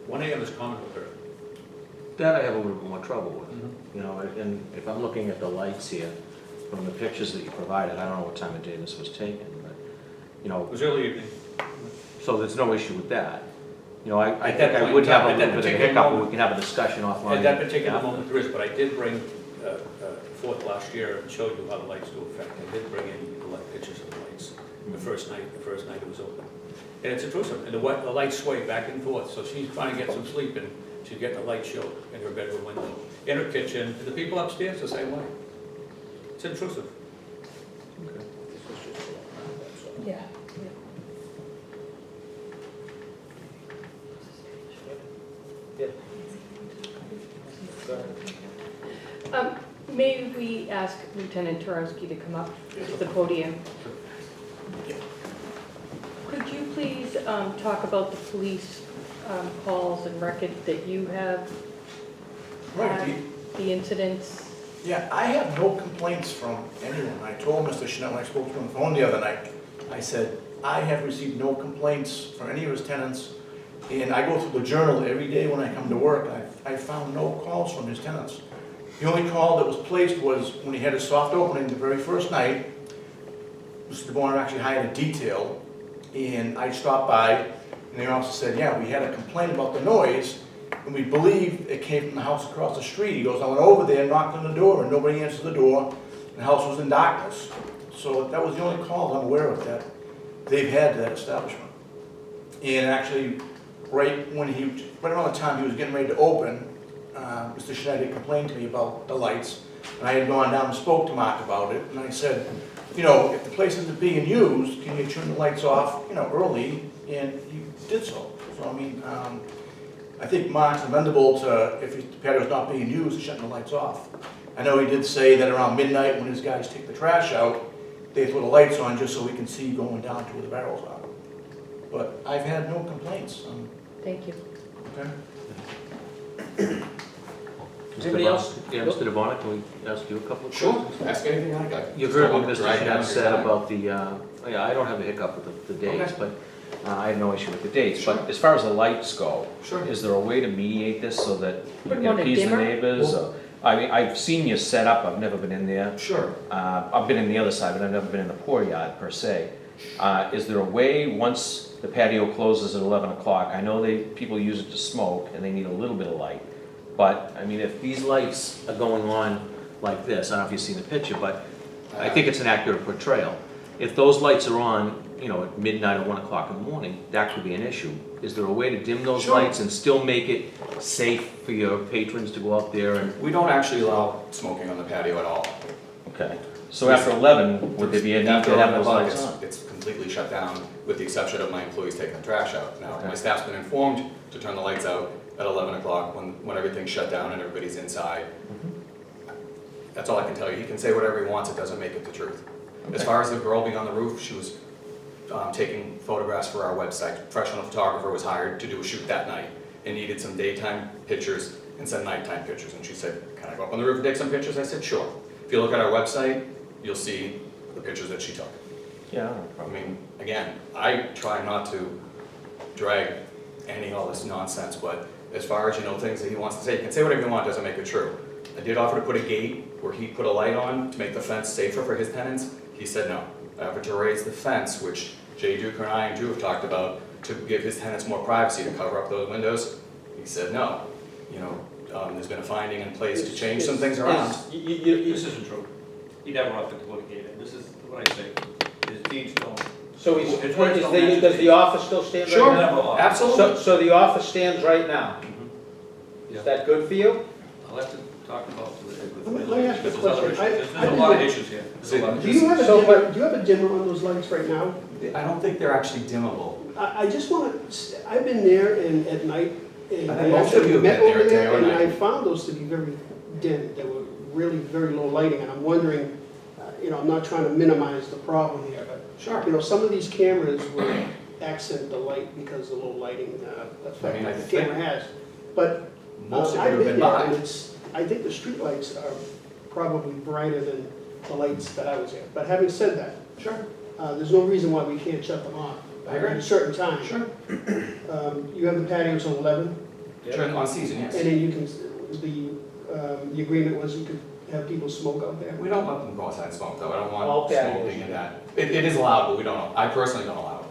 1 AM is common with her. That I have a little bit more trouble with. Mhm. You know, and if I'm looking at the lights here, from the pictures that you provided, I don't know what time of day this was taken, but, you know, It was early evening. so there's no issue with that. You know, I At think that I point would in have time, a at little that bit of a particular hiccup, but moment- we can have a discussion offline. At that particular after. moment, there is, but I did bring forth last year and showed you how the lights do affect. I did bring in the pictures of the lights the first night it was open. And it's intrusive, and the lights sway back and forth, so she's trying to get some sleep, and she's getting a light show in her bedroom window, in her kitchen, and the people upstairs the same way. It's intrusive. Okay. Yeah. Yeah. Go ahead. May we ask Lieutenant Turovsky to come up to the podium? Could you please talk about the police calls and records that you have Right, had the incidents? yeah, I have no complaints from anyone. I told Mr. Chanel when I spoke to him on the phone the other night, I said, I have received no complaints from any of his tenants, and I go through the journal every day when I come to work. I found no calls from his tenants. The only call that was placed was when he had his soft opening the very first night. Mr. DeBoer actually hired a detail, and I stopped by, and the officer said, yeah, we had a complaint about the noise, and we believe it came from the house across the street. He goes, I went over there, knocked on the door, and nobody answered the door, and the house was in darkness. So that was the only call I'm aware of that they've had to that establishment. And actually, right around the time he was getting ready to open, Mr. Schneider complained to me about the lights, and I had gone down and spoke to Mark about it, and I said, you know, if the place isn't being used, can you turn the lights off, you know, early? And he did so. So, I mean, I think Mark's amendable to, if the patio's not being used, shutting the lights off. I know he did say that around midnight, when his guys take the trash out, they throw the lights on just so we can see going down to where the barrels are. But I've had no complaints. Thank you. Okay. Anybody else? Yeah, Mr. DeBona, can we ask you a couple of Sure, questions? ask anything I got. You've heard what Mr. Drag down Schneider your said time. about the, yeah, I don't have a hiccup with the dates, Okay. but I have no issue with the dates. Sure. But as far as the lights go, Sure. is there a way to mediate this so that you Put can them on a appease the dimmer? neighbors? I mean, I've seen you set up, I've never been in there. Sure. I've been in the other side, but I've never been in the poor yard per se. Is there a way, once the patio closes at 11 o'clock, I know people use it to smoke and they need a little bit of light, but I mean, if these lights are going on like this, I don't know if you've seen the picture, but I think it's an accurate portrayal. If those lights are on, you know, at midnight or 1 o'clock in the morning, that could be an issue. Is there a way to dim those Sure. lights and still make it safe for your patrons to go out there and? We don't actually allow smoking on the patio at all. Okay. So after 11, would there be a need After to have 11 those o'clock, lights on? it's completely shut down, with the exception of my employees taking the trash out. Now, Okay. my staff's been informed to turn the lights out at 11 o'clock when everything's shut down and everybody's inside. That's all I can tell you. He can say whatever he wants, it doesn't make it the truth. As far as the girl being on the roof, she was taking photographs for our website. A professional photographer was hired to do a shoot that night and needed some daytime pictures and some nighttime pictures. And she said, can I go up on the roof and take some pictures? I said, sure. If you look at our website, you'll see the pictures that she took. Yeah, no I problem. mean, again, I try not to drag all this nonsense, but as far as, you know, things that he wants to say, he can say whatever you want, doesn't make it true. I did offer to put a gate where he put a light on to make the fence safer for his tenants. He said no. I offered to raise the fence, which Jay Duker and I and Drew have talked about, to give his tenants more privacy, to cover up those windows. He said no. You know, there's been a finding in place to change some things around. This isn't true. He never offered to put a gate in. This is what I say. His deeds don't. So does the office still stand right Sure, now? absolutely. So the office stands right now? Yeah. Is that good for you? I'll have to talk about Let me ask you a There's other question. issues. There's a lot of issues here. There's a lot of Do you have a So, dimmer, do you have a dimmer on those lights right now? I don't think they're actually dimmable. I just want to, I've been there and at night, and I I think most of actually you have met been there over at there, day or and night. I found those to be very dim. They were really very low lighting, and I'm wondering, you know, I'm not trying to minimize the problem here, but, Sure. you know, some of these cameras will accent the light because of the low lighting effect I mean, I that the think camera has. But Most of I've you have been been there, by. and I think the street lights are probably brighter than the lights that I was at. But having said that, Sure. there's no reason why we can't shut them off I agree. at a certain time. Sure. You have the patio till 11, Sure, on season, yes. and then you can, the agreement was you could have people smoke out there. We don't let them go outside and smoke, though. I don't All want patios. smoking in that. It is allowed, but we don't, I personally don't allow it.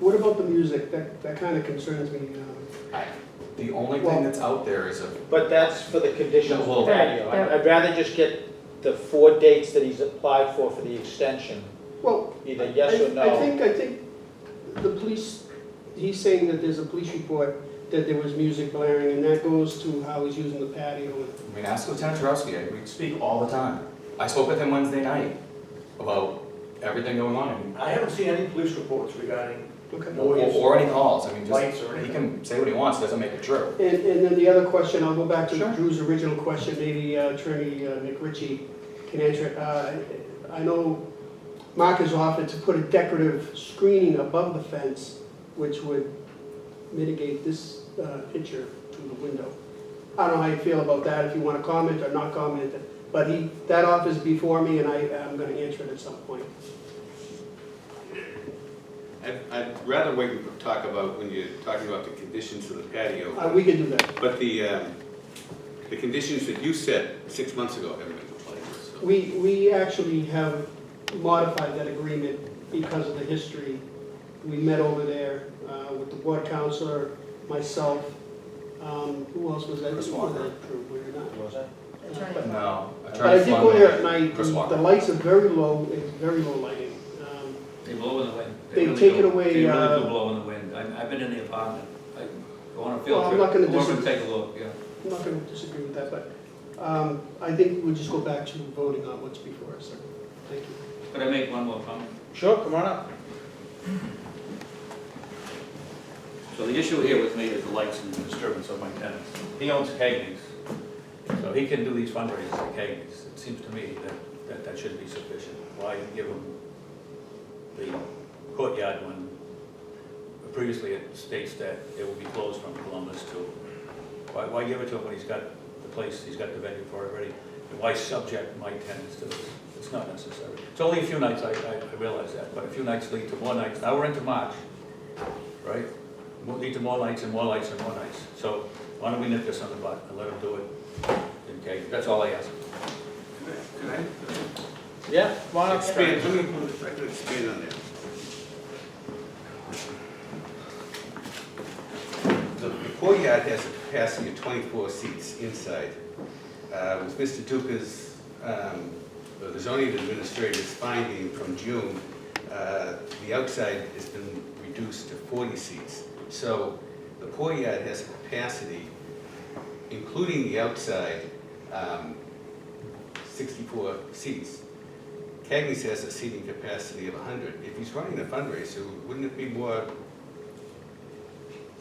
What about the music? That kind of concerns me. The only Well- thing that's out there is a, But that's for the conditions Well, of the patio. I'd rather just get the 4 dates that he's applied for the extension, Well, either yes or no. I think the police, he's saying that there's a police report that there was music blaring, and that goes to how he's using the patio. I mean, ask Lieutenant Jarowski, we speak all the time. I spoke with him Wednesday night about everything going on, and I haven't seen any police reports regarding Okay. noise. or any calls. I mean, Lights just, or he anything. can say what he wants, doesn't make it true. And then the other question, I'll go back to Sure. Drew's original question, maybe Attorney Nick Ritchie can answer it. I know Mark has offered to put a decorative screening above the fence, which would mitigate this picture to the window. I don't know how you feel about that, if you want to comment or not comment, but that offer is before me, and I'm going to answer it at some point. I'd rather wait and talk about when you're talking about the conditions of the patio. We can do that. But the conditions that you set 6 months ago haven't been complied with. So. We actually have modified that agreement because of the history. We met over there with the board counselor, myself, who else was that? Chris You were Walker. that group, were you not? What was that? But- No. But I did go there at night, Chris Walker. the lights are very low, it's very low lighting. They blow in the wind. They've really taken do. away, They really do blow in the wind. I've been in the apartment. I go on a Well, field I'm trip. not gonna Go over and disagree. take a look, yeah. I'm not going to disagree with that, but I think we'll just go back to voting on what's before us. Thank you. Could I make one more comment? Sure, come on up. So the issue here with me is the lights and the disturbance of my tenants. He owns Cagney's, so he can do these fundraisers at Cagney's. It seems to me that should be sufficient. Why give him the courtyard when previously it states that it will be closed from Columbus to, why give it to him when he's got the place, he's got the venue for it already? And why subject my tenants to this? It's not necessary. It's only a few nights, I realize that, but a few nights lead to more nights. Now we're into March, right? We'll lead to more nights and more lights and more nights. So why don't we nip this on the butt and let him do it? Okay, that's all I ask. Can I Yeah, come on up. expand? Let me try to expand on that. The courtyard has a capacity of 24 seats inside. With Mr. Duca's, the zoning administrator's finding from June, the outside has been reduced to 40 seats. So the courtyard has a capacity, including the outside, 64 seats. Cagney's has a seating capacity of 100. If he's running a fundraiser, wouldn't it be more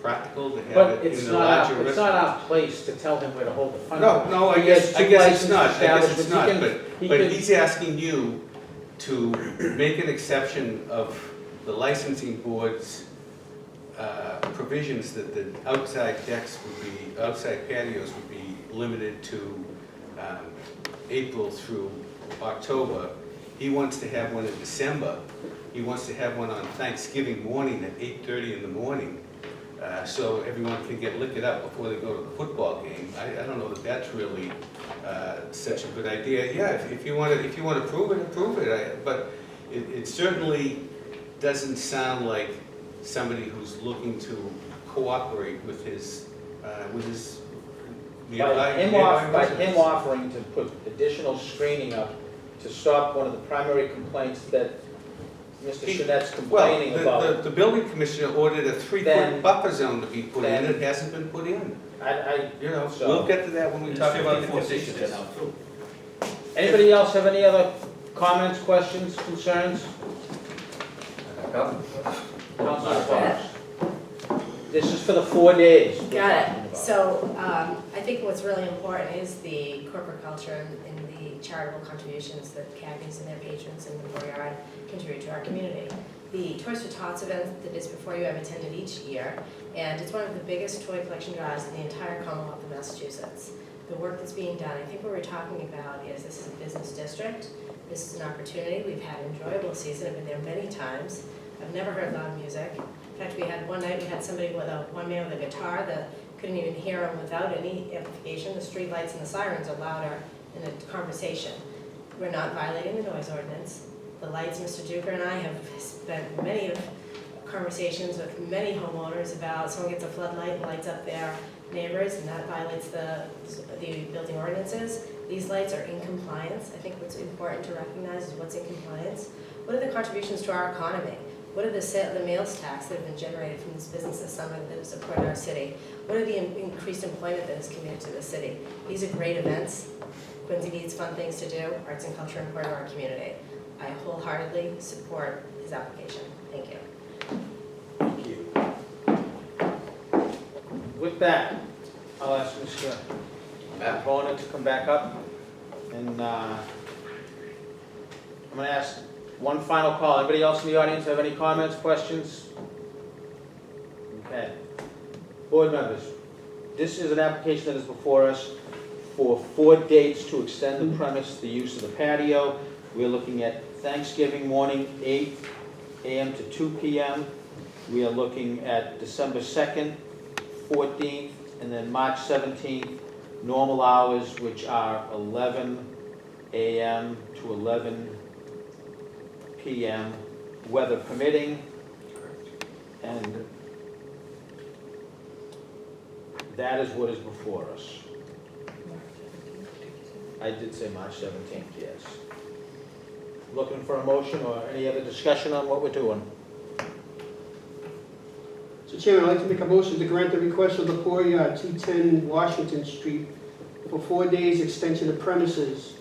practical to have But it it's in the not, larger it's restaurant? not our place to tell him where to hold the fundraiser. No, I He has guess two it's licensed not, I guess it's establishments. not, He can- he but can- he's asking you to make an exception of the licensing board's provisions that the outside decks would be, outside patios would be limited to April through October. He wants to have one in December. He wants to have one on Thanksgiving morning at 8:30 in the morning, so everyone can get liquored up before they go to the football game. I don't know that that's really such a good idea. Yeah, if you want to prove it, but it certainly doesn't sound like somebody who's looking to cooperate with his By him residents. offering to put additional screening up to stop one of the primary complaints that Mr. Chenette's complaining Well, about. the building commissioner ordered a 3-foot Then- buffer zone to be put in, then- it hasn't been put in. You know, So- we'll get to that when we talk about the 54 seats conditions. there now, too. Anybody else have any other comments, questions, concerns? Councilor Fox. This is for the 4 days. we're Got talking it. about. So I think what's really important is the corporate culture and the charitable contributions that Cagney's and their patrons and the Boyard contribute to our community. The Toys for Tots event that is before you, I've attended each year, and it's one of the biggest toy collection drives in the entire Commonwealth of Massachusetts. The work that's being done, I think what we're talking about is this is a business district. This is an opportunity. We've had an enjoyable season. I've been there many times. I've never heard loud music. In fact, we had one night, we had somebody with one man with a guitar that couldn't even hear him without any amplification. The street lights and the sirens are louder in a conversation. We're not violating the noise ordinance. The lights, Mr. Duker and I have spent many conversations with many homeowners about someone gets a floodlight and lights up their neighbors, and that violates the building ordinances. These lights are in compliance. I think what's important to recognize is what's in compliance. What are the contributions to our economy? What are the meals tax that have been generated from this business this summer that has supported our city? What are the increased employment that is committed to the city? These are great events. Quincy needs fun things to do. Arts and culture are important to our community. I wholeheartedly support his application. Thank you. Thank you. With that, I'll ask Mr. Bona to come back up, and I'm going to ask one final call. Anybody else in the audience have any comments, questions? Okay. Board Board members, this is an application that is before us for 4 dates to extend the premise, the use of the patio. We're looking at Thanksgiving morning, 8 a.m. to 2 p.m. We are looking at December 2nd, 14th, and then March 17th, normal hours, which are 11 a.m. to 11 p.m., weather permitting, and that is what is before us. I did say March 17th, yes. Looking for a motion or any other discussion on what we're doing? So Chairman, I'd like to make a motion to grant the request of the Poor Yard, 210 Washington Street, for 4 days extension of premises.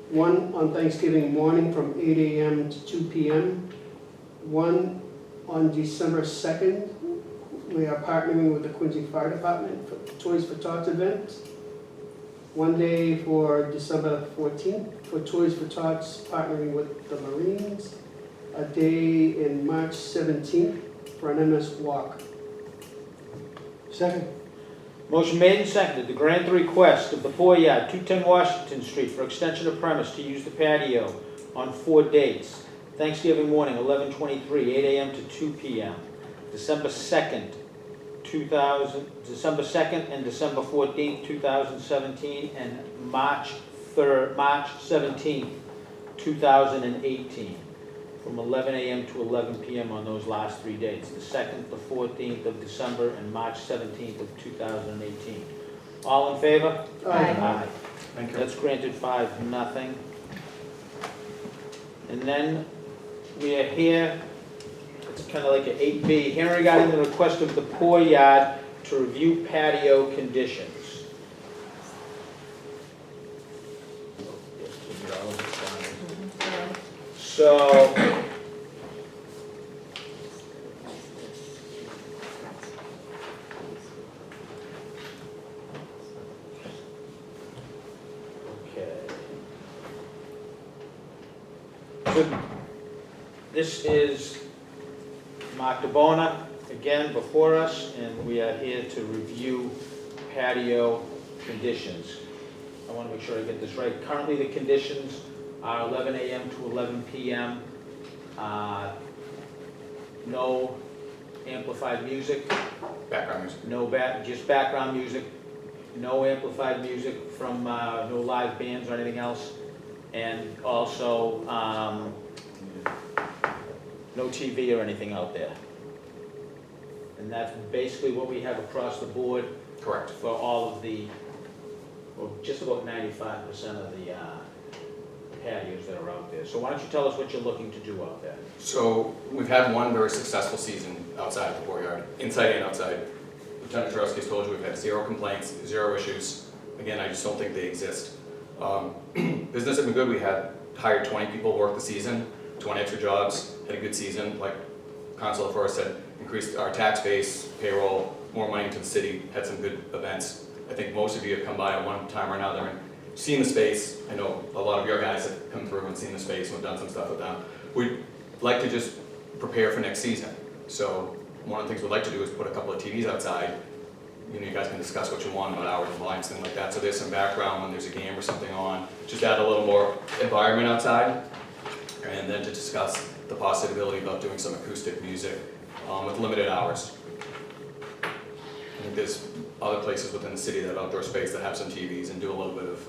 1 on Thanksgiving morning from 8 a.m. to 2 p.m. 1 on December 2nd. We are partnering with the Quincy Fire Department for Toys for Tots event. 1 day for December 14th for Toys for Tots, partnering with the Marines. A day in March 17th for an MS walk. Second. Motion made and seconded to grant the request of the Poor Yard, 210 Washington Street, for extension of premise to use the patio on 4 dates. Thanksgiving morning, 11/23, 8 a.m. to 2 p.m. December 2nd, December 2nd and December 14th, 2017, and March 17th, 2018, from 11 a.m. to 11 p.m. on those last 3 dates, the 2nd, the 14th of December, and March 17th of 2018. All in favor? Aye. Thank you. That's granted 5-0. And then we are here, it's kind of like an 8B, hearing regarding the request of the Poor Yard to review patio conditions. So, okay. So, this is Mark DeBona, again, before us, and we are here to review patio conditions. I want to make sure I get this right. Currently, the conditions are 11 a.m. to 11 p.m. No amplified music. Background music. No just background music. No amplified music from no live bands or anything else, and also no TV or anything out there. And that's basically what we have across the board. Correct. For all of the, well, just about 95% of the patios that are out there. So why don't you tell us what you're looking to do out there? So we've had one very successful season outside of the Poor Yard, inside and outside. Lieutenant Turovsky's told you we've had 0 complaints, 0 issues. Again, I just don't think they exist. Business has been good. We had hired 20 people work the season, 20 extra jobs, had a good season. Like Consul Forrest said, increased our tax base, payroll, more money into the city, had some good events. I think most of you have come by at one time or another and seen the space. I know a lot of your guys have come through and seen the space and we've done some stuff with them. We'd like to just prepare for next season. So one of the things we'd like to do is put a couple of TVs outside. You know, you guys can discuss what you want about hours and volumes, things like that. So there's some background when there's a game or something on. Just add a little more environment outside. And then to discuss the possibility about doing some acoustic music with limited hours. I think there's other places within the city that have outdoor space that have some TVs and do a little bit of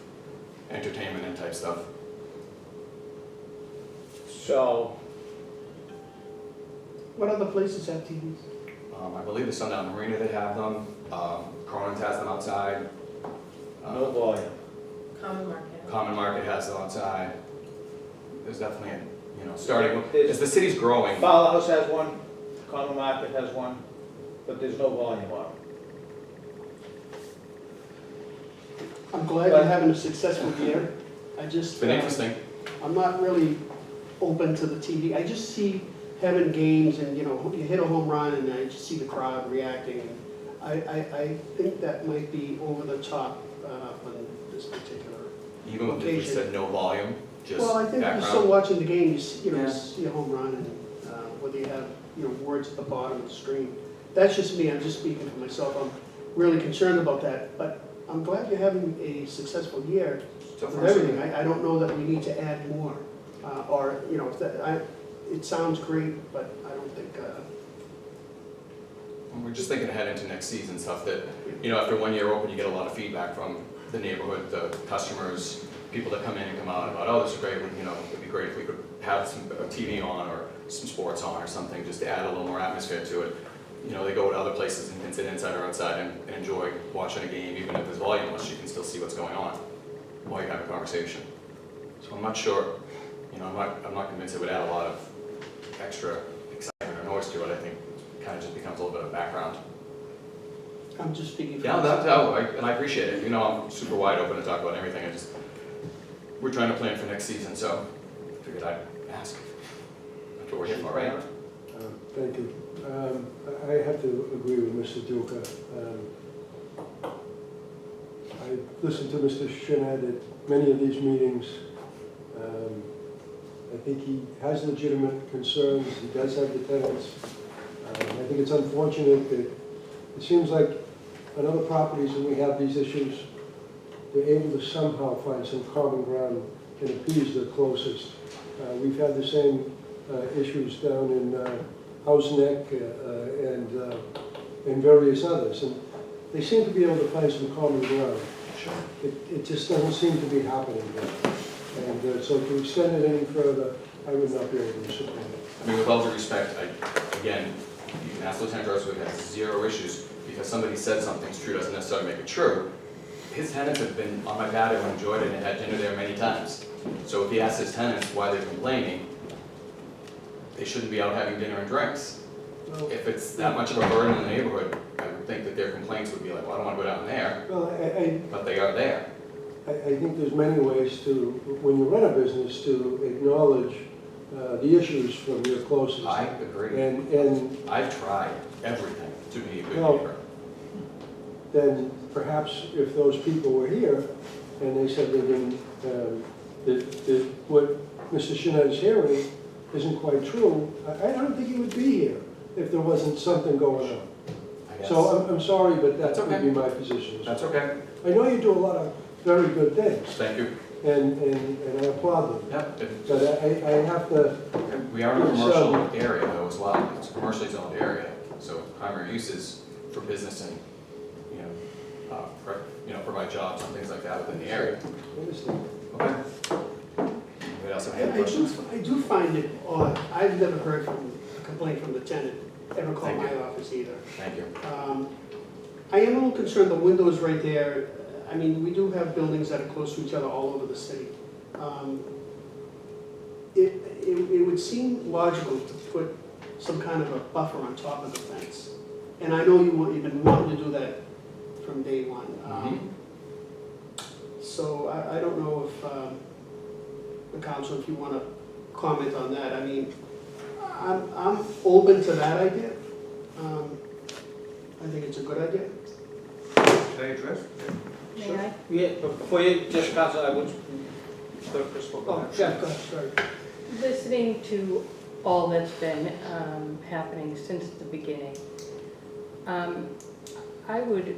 entertainment and type stuff. So, What other places have TVs? I believe the Sundown Marina, they have them. Cronin's has them outside. no volume. Common Market. Common Market has them outside. There's definitely, you know, starting, as the city's growing. Fowl House has one, Common Market has one, but there's no volume on them. I'm glad you're having a successful year. I It's just, been interesting. I'm not really open to the TV. I just see having games and, you know, you hit a home run and I just see the crowd reacting. I think that might be over the top on this particular Even if we location. said no volume, just Well, I think you're still background. watching the game, you Yeah. see a home run and whether you have, words at the bottom of the screen. That's just me, I'm just speaking for myself. really concerned about that, but I'm glad you're having a successful year So with far, everything. I don't know that we need to add more, or, you know, if that, it sounds great, but I don't think, We're just thinking ahead into next season, stuff that, you know, after 1 year open, you get a lot of feedback from the neighborhood, the customers, people that come in and come out about, oh, this is great, you know, it'd be great if we could have some TV on or some sports on or something, just to add a little more atmosphere to it. You know, they go to other places and can sit inside or outside and enjoy watching a game, even if there's volumeless, you can still see what's going on while you have a conversation. So I'm not sure, you know, I'm not convinced it would add a lot of extra excitement or noise to it. I think it kind of just becomes a little bit of background. I'm just speaking for Yeah, myself. and I appreciate it. You know, I'm super wide open to talk about everything. We're trying to plan for next season, so I figured I'd ask. That's what we're here for, right? Thank you. I have to agree with Mr. Duca. I listened to Mr. Shinnett at many of these meetings. I think he has legitimate concerns. He does have the tenants. I think it's unfortunate that it seems like on other properties when we have these issues, we're able to somehow find some common ground and appease the closest. We've had the same issues down in House Neck and various others, and they seem to be able to find some common ground. Sure. It just doesn't seem to be happening there. And so to extend it any further, I would not be able to support it. I mean, with all due respect, again, you can ask Lieutenant Rose, we have zero issues because somebody said something's true doesn't necessarily make it true. His tenants have been on my patio and enjoyed it and had dinner there many times. So if he asks his tenants why they're complaining, they shouldn't be out having dinner and drinks. Well, If it's that much of a burden in the neighborhood, I would think that their complaints would be like, well, I don't want to go down there, well, but they are there. I think there's many ways to, when you run a business, to acknowledge the issues from your closest. I agree. And I've tried everything to be a good Well, neighbor. then perhaps if those people were here and they said they didn't, that what Mr. Shinnett is hearing isn't quite true, I don't think he would be here if there wasn't something going on. I guess. So I'm sorry, but that That's would okay. be my position. That's okay. I know you do a lot of very good things, Thank you. and I applaud them. Yep. But I have to, We are in a commercial area though as well. It's a commercially zoned area, so primary uses for business and, provide jobs and things like that within the area. understand. Okay. Anybody else have any questions? I do find it odd. I've never heard from a complaint from the tenant ever call Thank my you. office either. Thank you. I am a little concerned, the windows right there, I mean, we do have buildings that are close to each other all over the city. It would seem logical to put some kind of a buffer on top of the fence. And I know you've been wanting to do that from day one. So I don't know if, the council, if you want to comment on that. I mean, I'm open to that idea. I think it's a good idea. Should I address? May I? Yeah, but before you, just Council, I would, Chris will go Oh, ahead. yeah, go ahead, sorry. Listening to all that's been happening since the beginning, I would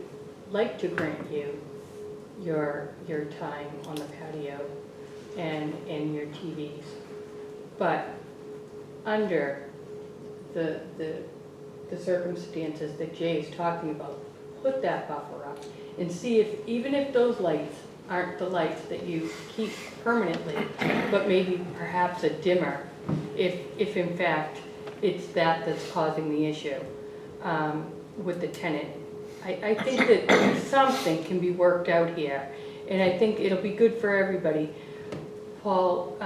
like to grant you your time on the patio and your TVs, but under the circumstances that Jay is talking about, put that buffer up and see if, even if those lights aren't the lights that you keep permanently, but maybe perhaps a dimmer, if in fact it's that's causing the issue with the tenant. I think that something can be worked out here, and I think it'll be good for everybody. Paul,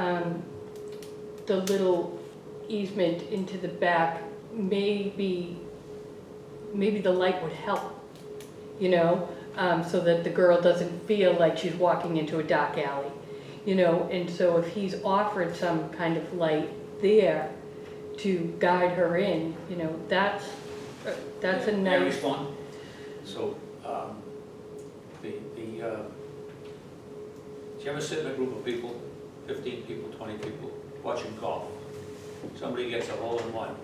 the little easement into the back, maybe the light would help, so that the girl doesn't feel like she's walking into a dark alley, and so if he's offered some kind of light there to guide her in, that's a May I nice. respond? So, do you ever sit in a group of people, 15 people, 20 people, watching golf? Somebody gets a hole in one,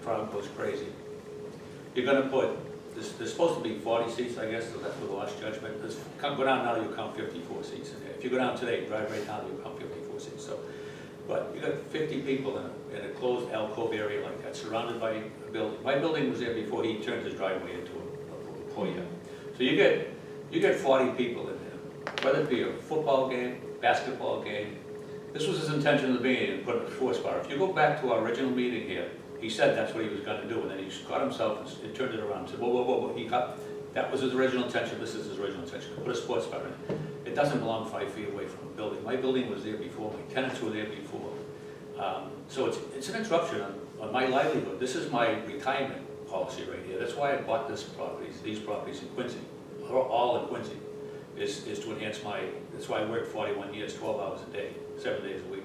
crowd goes crazy. You're gonna put there's supposed to be 40 seats, I guess, so that's the last judgment. Go down now, you'll count 54 seats in there. If you go down today, drive right now, you'll count 54 seats. So, but you got 50 people in a closed alcove area like that, surrounded by a building. My building was there before he turned his driveway into a foyer. So you get 40 people in there, whether it be a football game, basketball game. This was his intention at the beginning, to put a sports bar. If you go back to our original meeting here, he said that's what he was going to do, and then he caught himself and turned it around and said, whoa, whoa, whoa, whoa. That was his original intention, this is his original intention, to put a sports bar in. It doesn't belong 5 feet away from a building. My building was there before, my tenants were there before. So it's an interruption on my livelihood. This is my retirement policy right here. That's why I bought these properties in Quincy, all in Quincy, is to enhance that's why I worked 41 years, 12 hours a day, 7 days a week.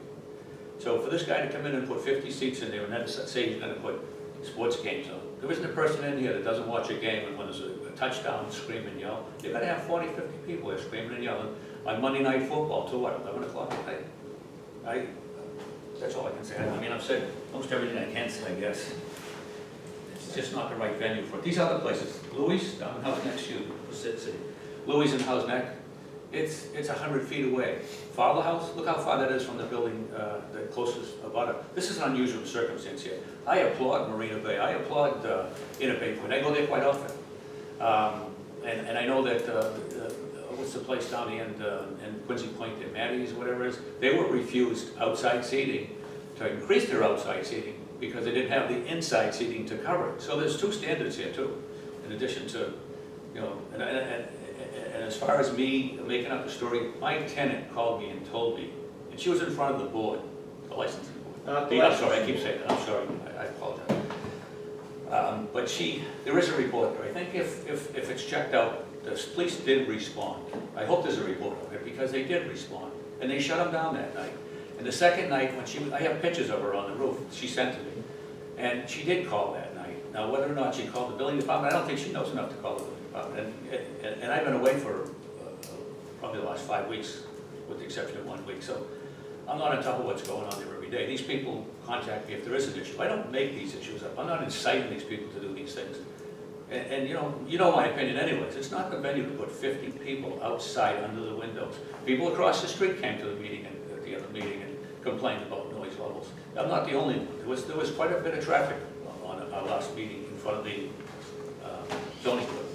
So for this guy to come in and put 50 seats in there and then say he's going to put sports games on, there isn't a person in here that doesn't watch a game, and when there's a touchdown, scream and yell. You're going to have 40, 50 people there screaming and yelling on Monday Night Football till what, 11 o'clock at night? That's all I can say. I mean, I've said most everything I can say, I guess. It's just not the right venue for it. These other places, Louis, down in House next to you, City. Louis and House Neck, it's 100 feet away. Father House, look how far that is from the building, the closest abutter. This is an unusual circumstance here. I applaud Marina Bay. I applaud Inner Bay Point. I go there quite often. And I know that, what's the place down the end, in Quincy Point, there, Maddie's, whatever it is, they were refused outside seating to increase their outside seating because they didn't have the inside seating to cover it. So there's two standards here too, in addition to, you know, and as far as me making up the story, my tenant called me and told me, and she was in front of the board, the licensing board. I'm sorry, I keep saying that, I'm sorry, I apologize. But there is a report there. I think if it's checked out, the police did respond. I hope there's a report of it, because they did respond. And they shut them down that night. And the second night, when I have pictures of her on the roof, she sent to me. And she did call that night. Now, whether or not she called the building department, I don't think she knows enough to call the building department. And I've been away for probably the last 5 weeks, with the exception of 1 week. So I'm not on top of what's going on there every day. These people contact me if there is an issue. I don't make these issues up. I'm not inciting these people to do these things. And you know my opinion anyways. It's not the venue to put 50 people outside under the windows. People across the street came to the meeting, at the other meeting, and complained about noise levels. I'm not the only one. There was quite a bit of traffic on our last meeting in front of the zoning board.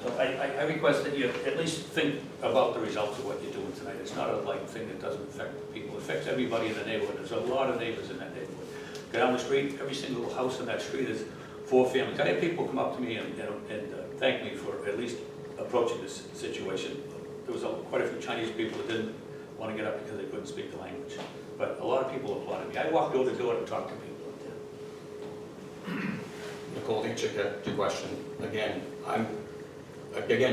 So I request that you at least think about the results of what you're doing tonight. It's not a light thing that doesn't affect people. It affects everybody in the neighborhood. There's a lot of neighbors in that neighborhood. Go down the street, every single house in that street is 4 families. I had people come up to me and thank me for at least approaching this situation. There was quite a few Chinese people that didn't want to get up because they couldn't speak the language. But a lot of people applauded me. I walked door to door and talked to people up there. Nicole, to answer your question, again,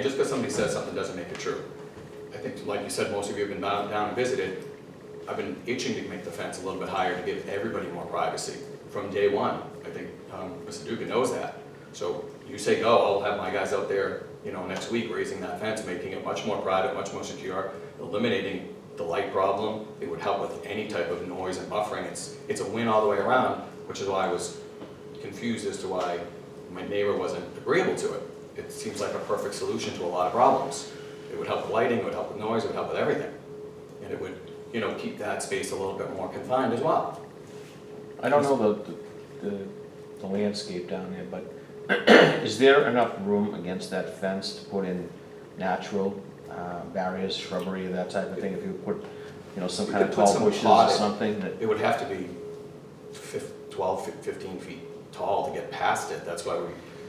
just because somebody says something doesn't make it true. I think, like you said, most of you have been down and visited. I've been itching to make the fence a little bit higher to give everybody more privacy. From day one, I think Mr. Duca knows that. So you say go, I'll have my guys out there, next week raising that fence, making it much more private, much more secure, eliminating the light problem. It would help with any type of noise and buffering. It's a win all the way around, which is why I was confused as to why my neighbor wasn't agreeable to it. It seems like a perfect solution to a lot of problems. It would help with lighting, it would help with noise, it would help with everything. And it would, keep that space a little bit more confined as well. I don't know the landscape down there, but is there enough room against that fence to put in natural barriers, shrubbery, that type of thing? If you put, some kind of tall bushes or something? It would have to be 12, 15 feet tall to get past it. That's why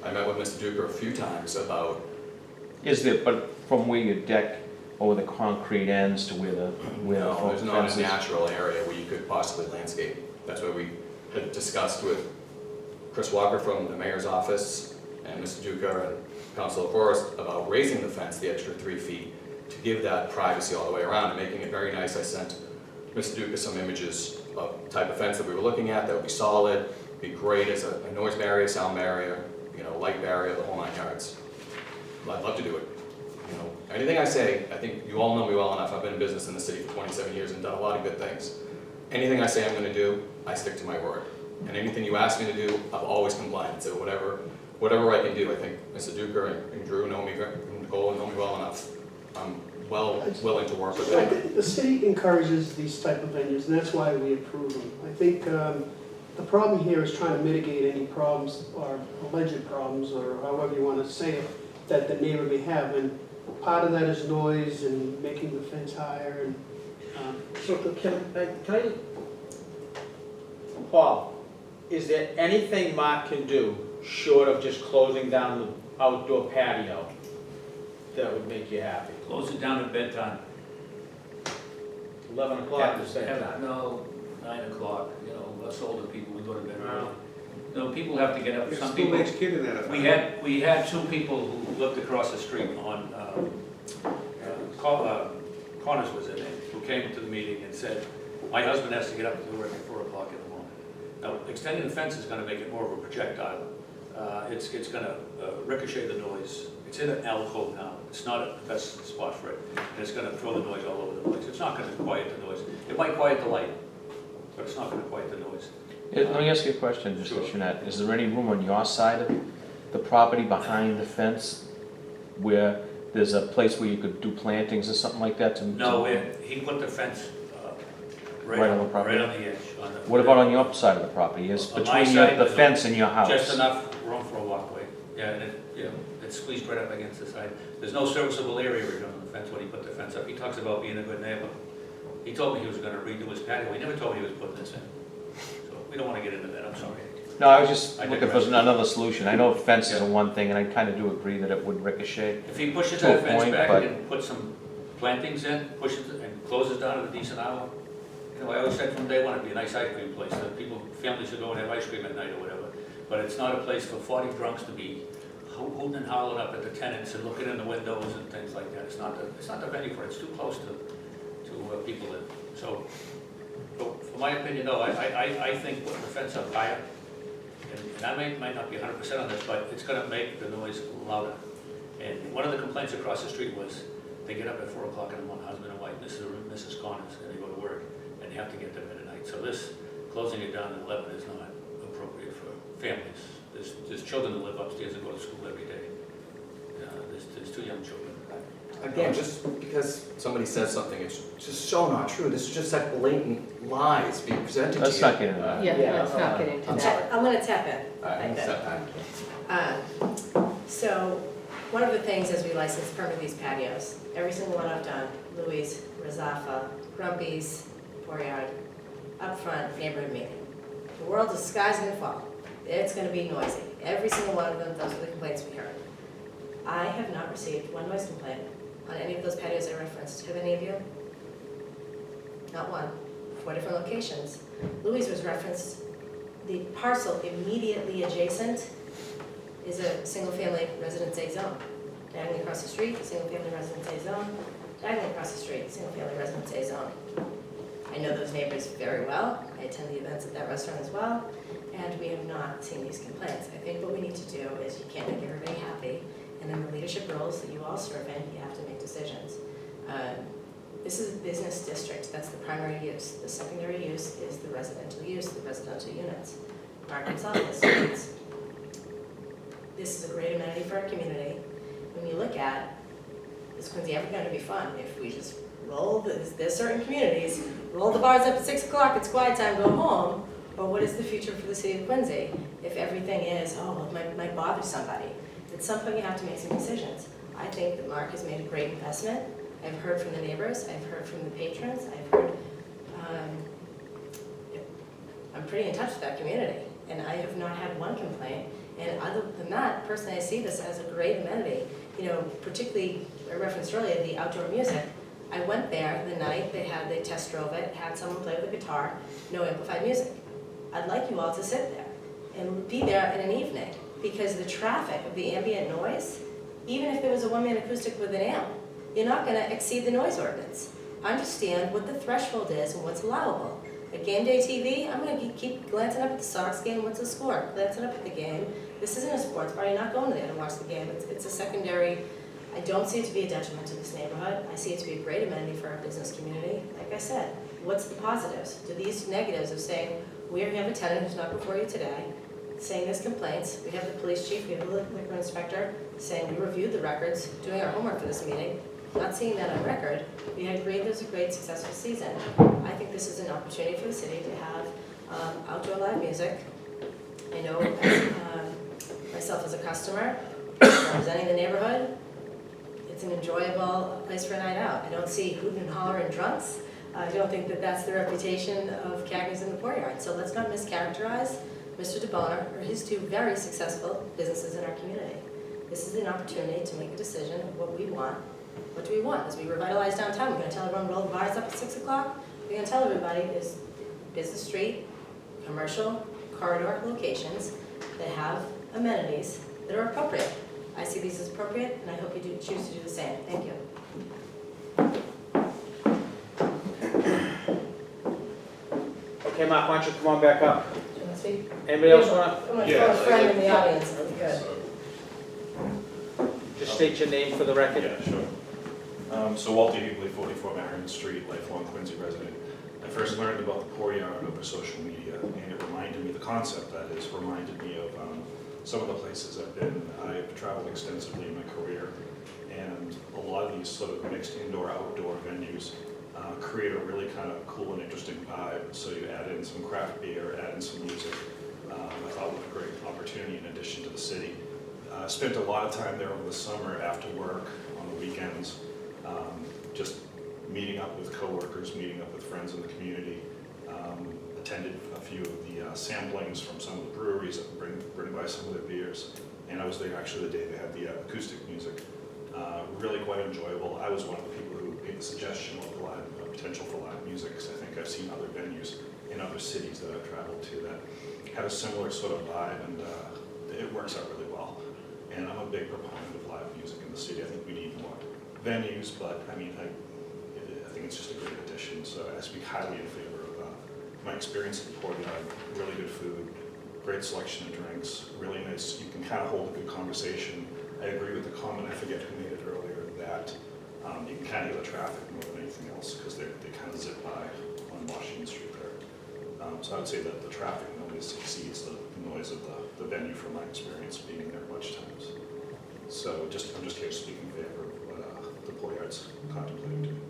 I met with Mr. Duker a few times about... But from where your deck over the concrete ends to where the No, there's not a natural area where you could possibly landscape. That's what we had discussed with Chris Walker from the mayor's office and Mr. Duker and Councilor Forrest about raising the fence the extra 3 feet to give that privacy all the way around and making it very nice. I sent Mr. Duker some images of the type of fence that we were looking at that would be solid, be great as a noise barrier, sound barrier, light barrier, the whole 9 yards. I'd love to do it. Anything I say, I think you all know me well enough. I've been in business in the city for 27 years and done a lot of good things. Anything I say I'm going to do, I stick to my word. And anything you ask me to do, I've always complied. So whatever whatever I can do, I think Mr. Duker and Drew know me, and Nicole know me well enough. I'm willing to work with I them. think the city encourages these type of venues, and that's why we approve them. I think the problem here is trying to mitigate any problems or alleged problems, or however you want to say it, that the neighbor may have. And part of that is noise and making the fence higher. And So can I, Paul, is there anything Mark can do short of just closing down the outdoor patio that would make you happy? Close it down at bedtime. 11 o'clock is bedtime. No, 9 o'clock, you know, us older people, we go to bed early. Wow. No, people have to get up, There's some a people. school-age kid in that. We had two people who lived across the street on, Connors was in it, who came to the meeting and said, my husband has to get up to work at 4 o'clock in the morning. Now, extending the fence is gonna make it more of a projectile. It's gonna ricochet the noise. It's in an alcove now. It's not the best spot for it. And it's gonna throw the noise all over the place. It's not gonna quiet the noise. It might quiet the light, but it's not gonna quiet the noise. Let me ask you a question, Mr. Sure. Jeanette. Is there any room on your side of the property behind the fence where there's a place where you could do plantings or something like that? No, he put the fence Right on the property? Right on the edge. What about on your side of the property? Is On my between side, the there's fence and your house? Just enough room for a walkway. Yeah, and it's squeezed right up against the side. There's no serviceable area right on the fence when he put the fence up. He talks about being a good neighbor. He told me he was gonna redo his patio. He never told me he was putting this in. So we don't wanna get into that, I'm sorry. No, I was just I looking for digress. another solution. I know fences Yeah. are one thing, and I kind of do agree that it would ricochet. If he pushes To a that fence point, back but- and puts some plantings in, pushes it and closes down at a decent hour, you know, I always said from day one, it'd be a nice ice cream place, that people, families should go and have ice cream at night or whatever. But it's not a place for 40 drunks to be hooting and hollering up at the tenants and looking in the windows and things like that. It's not the venue for it, it's too close to where people live. So, for my opinion, no, I think putting the fence up higher, and I might not be 100% on this, but it's gonna make the noise louder. And one of the complaints across the street was, they get up at 4 o'clock in the morning, husband and wife, Mr. and Mrs. Connors, and they go to work, and they have to get to bed at night. So this, closing it down at 11 is not appropriate for families. There's children that live upstairs and go to school every day. There's two young children. Again, just because somebody says something, it's just so not true. This is just like blatant lies being presented to you. Let's not get into that. Yeah, let's not get into I'm that. sorry. I'm gonna tap in. All right, like that. step back. So, one of the things as we license permit these patios, every single one I've done, Louis, Razafa, Grumpy's, Boryard, up front, neighborhood meeting. The world, the sky's gonna fall. It's gonna be noisy. Every single one of them, those are the complaints we heard. I have not received one noise complaint on any of those patios I referenced. Have any of you? Not one. 4 different locations. Louis was referenced. The parcel immediately adjacent is a single-family residence A zone. Diagonally across the street, single-family residence A zone. Diagonally across the street, single-family residence A zone. I know those neighbors very well. I attend the events at that restaurant as well, and we have not seen these complaints. I think what we need to do is you can't make everybody happy, and in the leadership roles that you all serve in, you have to make decisions. This is a business district. That's the primary use. The secondary use is the residential use, the residential units. Mark himself has states, this is a great amenity for our community. When you look at, is Quincy ever going to be fun if we just roll, there's certain communities, roll the bars up at 6 o'clock, it's quiet time, go home, or what is the future for the city of Quincy if everything is, oh, it might bother somebody. At some point you have to make some decisions. I think that Mark has made a great investment. I've heard from the neighbors, I've heard from the patrons, I've heard, I'm pretty in touch with that community, and I have not had one complaint. And other than that, personally, I see this as a great amenity. You know, particularly, I referenced earlier, the outdoor music. I went there the night they test drove it, had someone play with a guitar, no amplified music. I'd like you all to sit there and be there in an evening, because the traffic of the ambient noise, even if there was a one-man acoustic with an amp, you're not going to exceed the noise ordinance. Understand what the threshold is and what's allowable. At game day TV, I'm going to keep glancing up at the Sox game, what's the score? Glancing up at the game. This isn't a sports bar, you're not going there to watch the game. It's a secondary. I don't see it to be a detriment to this neighborhood. I see it to be a great amenity for our business community. Like I said, what's the positives? Do these negatives of saying, we have a tenant who's not before you today, saying there's complaints. We have the police chief, we have the liquor inspector saying we reviewed the records, doing our homework for this meeting, not seeing that on record. We had agreed there's a great successful season. I think this is an opportunity for the city to have outdoor live music. I know myself as a customer, representing the neighborhood, it's an enjoyable place for a night out. I don't see hooting and hollering drunks. I don't think that that's the reputation of Cagney's in the Port Yard. So let's not mischaracterize Mr. DeBona or his two very successful businesses in our community. This is an opportunity to make a decision of what we want. What do we want? As we revitalize downtown, we're going to tell everyone roll the bars up at 6 o'clock. We're going to tell everybody is business street, commercial, corridor locations that have amenities that are appropriate. I see these as appropriate, and I hope you do choose to do the same. Thank you. Okay, Mark, why don't you come on back up? Do you want to speak? Anybody else want I'm going to throw a friend in the audience. That'll be good. to just state your name for the record? Yeah, sure. So Walter Hughley, 44 Marion Street, lifelong Quincy resident. I first learned about the Port Yard over social media, and it reminded me, the concept that is, reminded me of some of the places I've been. I've traveled extensively in my career, and a lot of these sort of mixed indoor-outdoor venues create a really kind of cool and interesting vibe. So you add in some craft beer, add in some music. I thought it was a great opportunity in addition to the city. Spent a lot of time there over the summer after work, on the weekends, just meeting up with coworkers, meeting up with friends in the community. Attended a few of the samplings from some of the breweries that bring by some of their beers. And I was there actually the day they had the acoustic music. Really quite enjoyable. I was one of the people who made the suggestion of the potential for live music, because I think I've seen other venues in other cities that I've traveled to that have a similar sort of vibe, and it works out really well. And I'm a big proponent of live music in the city. I think we need more venues, but I mean, I think it's just a great addition. So I speak highly in favor of my experience at the Port Yard. Really good food, great selection of drinks, really nice. You can kind of hold a good conversation. I agree with the comment, I forget who made it earlier, that you can kind of hear the traffic more than anything else, because they kind of zip by on Washington Street there. So I would say that the traffic noise exceeds the noise of the venue from my experience being there much times. So I'm just here to speak in favor of what the Port Yard's contemplating doing.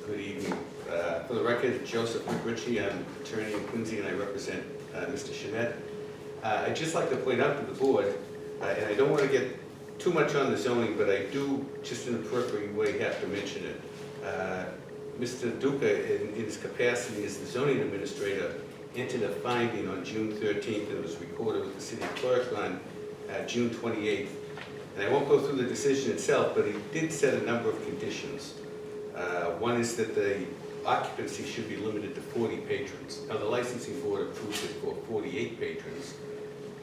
Good evening. For the record, Joseph McRitchie, I'm attorney in Quincy, and I represent Mr. Shinet. I'd just like to point out to the board, and I don't want to get too much on the zoning, but I do, just in a periphery way, have to mention it. Mr. Duca, in his capacity as the zoning administrator, entered a finding on June 13th, and it was recorded with the city clerk on June 28th. And I won't go through the decision itself, but he did set a number of conditions. One is that the occupancy should be limited to 40 patrons. Now, the licensing board approved it for 48 patrons.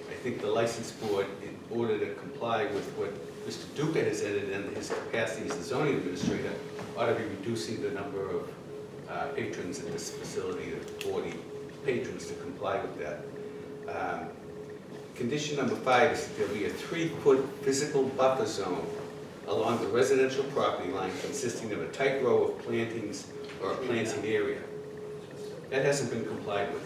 I think the license board, in order to comply with what Mr. Duca has entered in his capacity as the zoning administrator, ought to be reducing the number of patrons at this facility to 40 patrons to comply with that. Condition number 5 is that there'll be a 3-foot physical buffer zone along the residential property line consisting of a tight row of plantings or a planting area. That hasn't been complied with.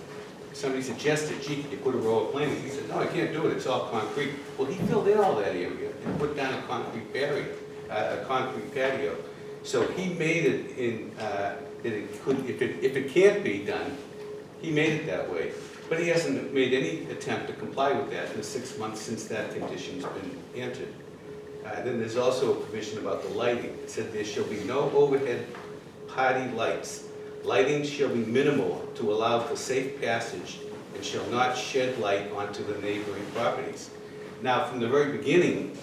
Somebody suggested, gee, can you put a row of plantings? He said, no, I can't do it, it's all concrete. Well, he filled in all that area and put down a concrete barrier, a concrete patio. So he made it in, that it could, if it can't be done, he made it that way. But he hasn't made any attempt to comply with that in the 6 months since that condition's been entered. Then there's also a provision about the lighting. It said there shall be no overhead party lights. Lighting shall be minimal to allow for safe passage and shall not shed light onto the neighboring properties. Now, from the very beginning,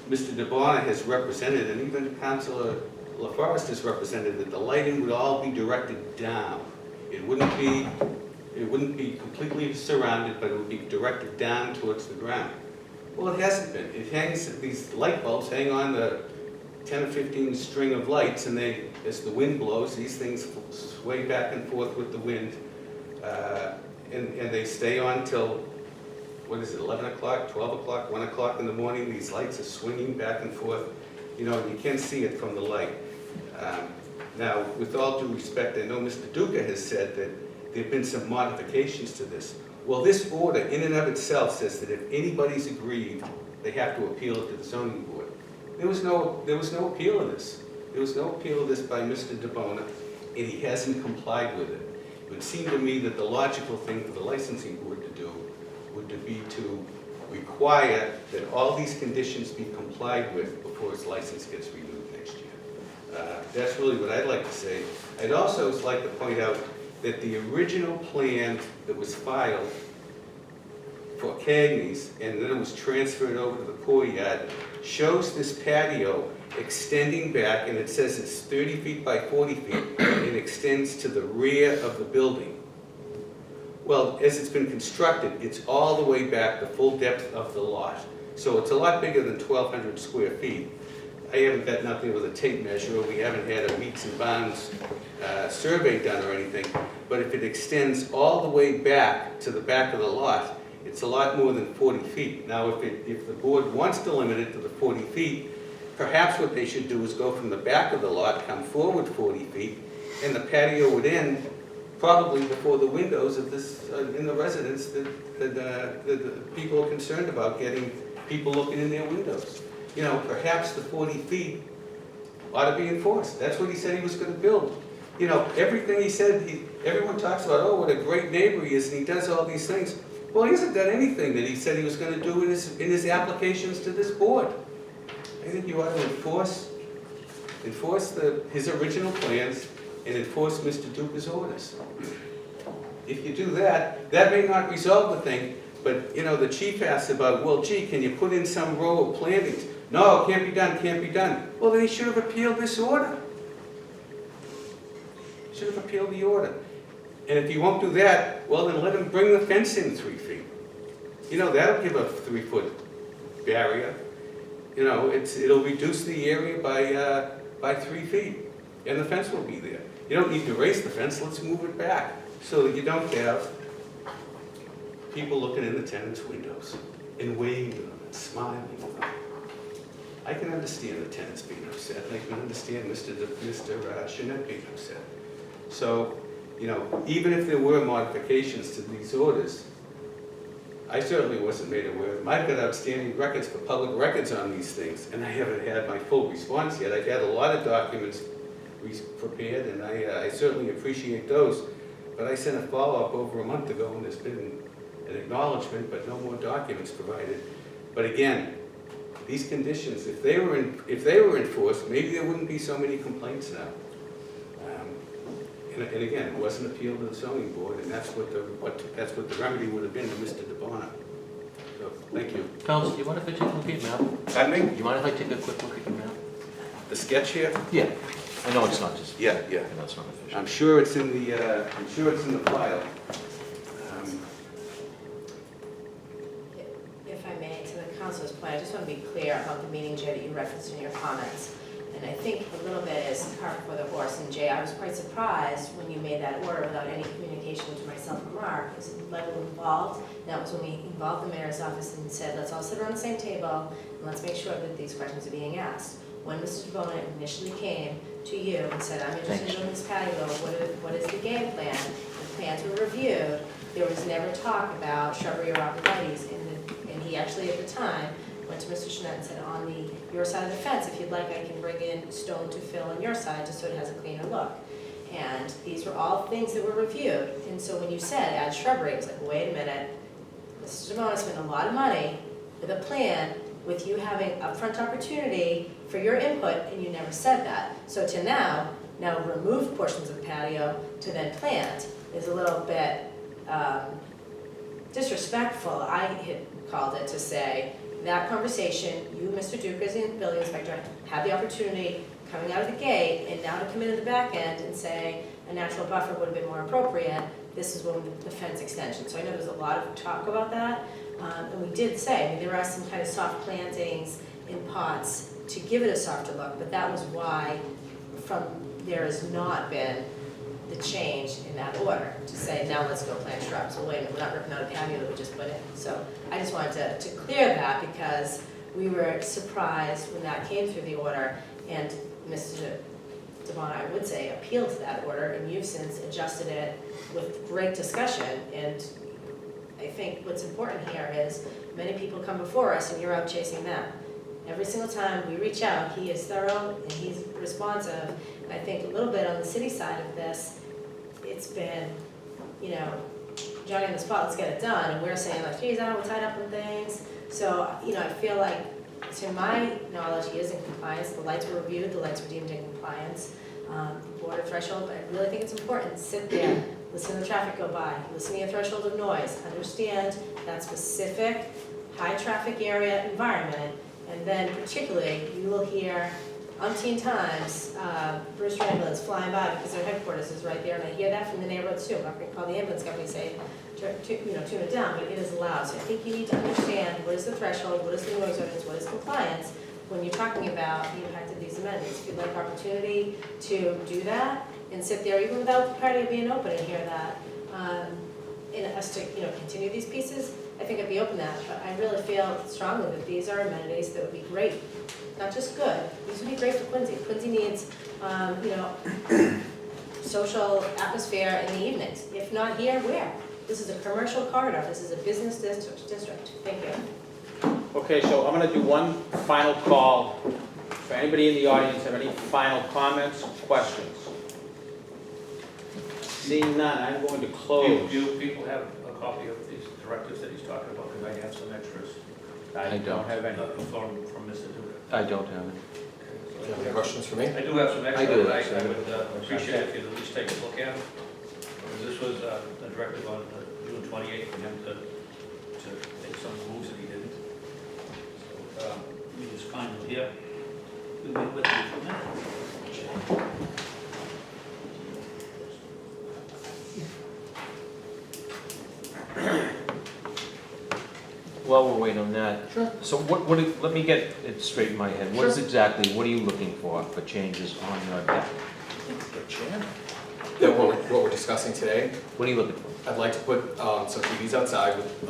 Mr. DeBona has represented, and even Councilor LaForest has represented, that the lighting would all be directed down. It wouldn't be completely surrounded, but it would be directed down towards the ground. Well, it hasn't been. It hangs, these light bulbs hang on the 10 or 15 string of lights, and they, as the wind blows, these things sway back and forth with the wind, and they stay on till, what is it, 11 o'clock, 12 o'clock, 1 o'clock in the morning. These lights are swinging back and forth. you know, you can see it from the light. Now, with all due respect, I know Mr. Duca has said that there have been some modifications to this. Well, this order in and of itself says that if anybody's aggrieved, they have to appeal it to the zoning board. There was no appeal of this. There was no appeal of this by Mr. DeBona, and he hasn't complied with it. It would seem to me that the logical thing for the licensing board to do would be to require that all these conditions be complied with before his license gets renewed next year. That's really what I'd like to say. I'd also like to point out that the original plan that was filed for Cagney's, and then it was transferred over to the Poor Yard, shows this patio extending back, and it says it's 30 feet by 40 feet, and it extends to the rear of the building. Well, as it's been constructed, it's all the way back the full depth of the lot. So it's a lot bigger than 1,200 square feet. I haven't got nothing with a tape measure, we haven't had a meets and bounds survey done or anything, but if it extends all the way back to the back of the lot, it's a lot more than 40 feet. Now, if the board wants to limit it to the 40 feet, perhaps what they should do is go from the back of the lot, come forward 40 feet, and the patio would end probably before the windows of this, in the residence that people are concerned about getting people looking in their windows. You know, perhaps the 40 feet ought to be enforced. That's what he said he was going to build. You know, everything he said, everyone talks about, oh, what a great neighbor he is, and he does all these things. Well, he hasn't done anything that he said he was going to do in his applications to this board. I think you ought to enforce his original plans and enforce Mr. Duca's orders. If you do that, that may not resolve the thing, but, you know, the chief asked about, well, gee, can you put in some row of plantings? No, can't be done, can't be done. Well, then he should have appealed this order. Should have appealed the order. And if he won't do that, well, then let him bring the fence in 3 feet. You know, that'll give a 3-foot barrier. You know, it'll reduce the area by 3 feet, and the fence will be there. You don't need to raise the fence, let's move it back, so that you don't have people looking in the tenants' windows and waving at them and smiling at them. I can understand the tenants being upset, and I can understand Mr. Shinet being upset. So, you know, even if there were modifications to these orders, I certainly wasn't made aware of them. I've got outstanding records for public records on these things, and I haven't had my full response yet. I've had a lot of documents prepared, and I certainly appreciate those. But I sent a follow-up over a month ago, and there's been an acknowledgement, but no more documents provided. But again, these conditions, if they were enforced, maybe there wouldn't be so many complaints now. And again, it wasn't appealed to the zoning board, and that's what the remedy would have been to Mr. DeBona. So, thank you. Council, do you mind if I take a look at your map? Pardon me? Do you mind if I take a quick look at your map? The sketch here? Yeah. I know it's not just. Yeah. I know it's not official. I'm sure it's in the file. If I may, to the council's point, I just want to be clear about the meeting, Jay, that you referenced in your comments. And I think a little bit is cart before the horse. And Jay, I was quite surprised when you made that order without any communication to myself or Mark. Because level involved, and that was when we involved the mayor's office and said, let's all sit around the same table and let's make sure that these questions are being asked. When Mr. DeBona initially came to you and said, I'm interested in this patio, what is the game plan? The plans were reviewed. There was never talk about shrubbery or arborvitaes. And he actually, at the time, went to Mr. Shinet and said, on your side of the fence, if you'd like, I can bring in stone to fill on your side just so it has a cleaner look. And these were all things that were reviewed. And so when you said add shrubbery, it was like, wait a minute, Mr. DeBona spent a lot of money with a plan with you having upfront opportunity for your input, and you never said that. So to now remove portions of the patio to then plant is a little bit disrespectful, I had called it, to say, that conversation, you, Mr. Duke, as the building inspector, had the opportunity coming out of the gate, and now to come in at the back end and say a natural buffer would have been more appropriate, this is when the fence extension. So I know there's a lot of talk about that, and we did say, I mean, there are some kind of soft plantings in pots to give it a softer look, but that was why there has not been the change in that order to say, now let's go plant shrubs. Well, wait a minute, we're not ripping out a patio that we just put in. So I just wanted to clear that, because we were surprised when that came through the order, and Mr. Devon, I would say, appealed to that order, and you've since adjusted it with great discussion. And I think what's important here is many people come before us and you're out chasing them. Every single time we reach out, he is thorough and he's responsive. And I think a little bit on the city side of this, it's been, you know, Johnny on the spot, let's get it done. And we're saying like, geez, we're tied up in things. So, you know, I feel like, to my knowledge, he is in compliance. The lights were reviewed, the lights were deemed in compliance. Water threshold, but I really think it's important. Sit there, listen to the traffic go by, listen to your threshold of noise, understand that specific high traffic area environment, and then particularly you will hear umpteen times Brewster ambulance flying by because their headquarters is right there, and I hear that from the neighborhood too. I'm not going to call the ambulance company and say, you know, tune it down, but it is loud. So I think you need to understand what is the threshold, what is the noise ordinance, what is compliance when you're talking about the impact of these amendments. If you'd like opportunity to do that and sit there even without the patio being open and hear that, and us to, you know, continue these pieces, I think I'd be open to that. But I really feel strongly that these are amenities that would be great, not just good. These would be great for Quincy. Quincy needs, you know, social atmosphere in the evenings. If not here, where? This is a commercial corridor. This is a business district. Thank you. Okay, so I'm gonna do one final call. For anybody in the audience have any final comments, questions? Seeing none, I'm going to close. Do people have a copy of these directives that he's talking about? Because I have some extras. I don't have any. From Mr. Duda. I don't have it. Do you have any questions for me? I do have some extra, I do. but I would appreciate if you'd at least take a look at them. Because this was a directive on June 28th for him to make some moves that he didn't. So, let me just find it here. We'll be with you for a minute. While we're waiting on that. Sure. So let me get it straight in my head. What is exactly, what are you looking for changes on your deck? That what we're discussing today, What are you looking for? I'd like to put some TVs outside with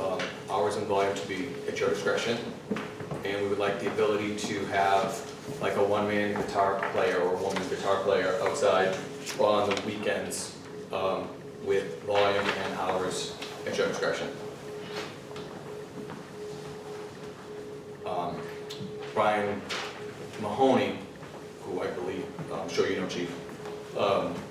hours and volume to be at your discretion. And we would like the ability to have like a one-man guitar player or a woman's guitar player outside on the weekends with volume and hours at your discretion. Brian Mahoney, who I believe, I'm sure you know, Chief,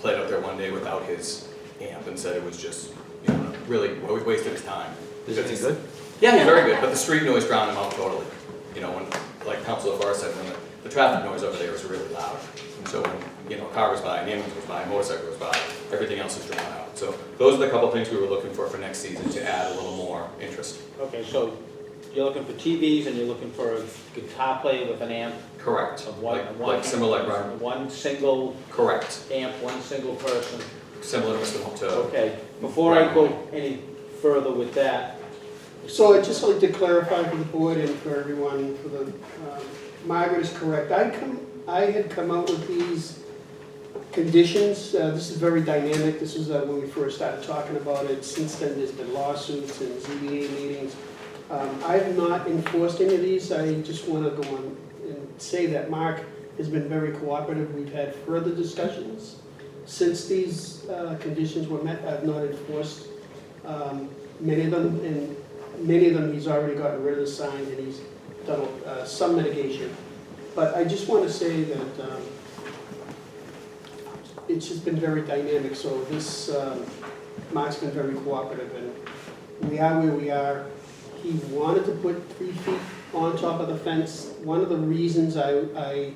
played out there one day without his amp and said it was just, you know, really wasted his time. Is he good? Yeah, he's very good, but the street noise drowned him out totally. You know, when, like Councilor Forrest said, when the traffic noise over there is really loud. And so when, you know, a car goes by, an ambulance goes by, a motorcycle goes by, everything else is drowned out. So those are the couple things we were looking for next season to add a little more interest. Okay, so you're looking for TVs and you're looking for a guitar player with an amp? Correct. Of one, Like similar like Brian. One single Correct. amp, one single person? Similar to Mr. Hope to. Okay, before I go any further with that. So I'd just like to clarify for the board and for everyone, for the, Margaret is correct. I had come out with these conditions. This is very dynamic. This is when we first started talking about it. Since then, there's been lawsuits and ZBA meetings. I have not enforced any of these. I just want to go on and say that Mark has been very cooperative. We've had further discussions. Since these conditions were met, I've not enforced many of them, and many of them he's already gotten rid of the signs and he's done some mitigation. But I just want to say that it's just been very dynamic. So this, Mark's been very cooperative, and we are where we are. He wanted to put 3 feet on top of the fence. One of the reasons I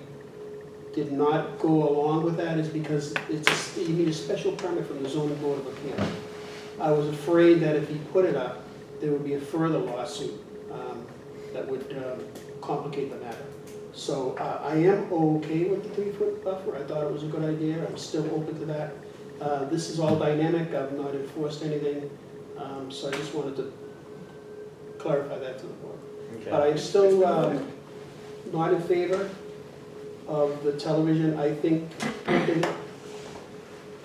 did not go along with that is because you need a special permit from the zoning board of appeals. I was afraid that if he put it up, there would be a further lawsuit that would complicate the matter. So I am okay with the 3-foot buffer. I thought it was a good idea. I'm still open to that. This is all dynamic. I've not enforced anything. So I just wanted to clarify that to the board. Okay. But I'm still not in favor of the television. I think in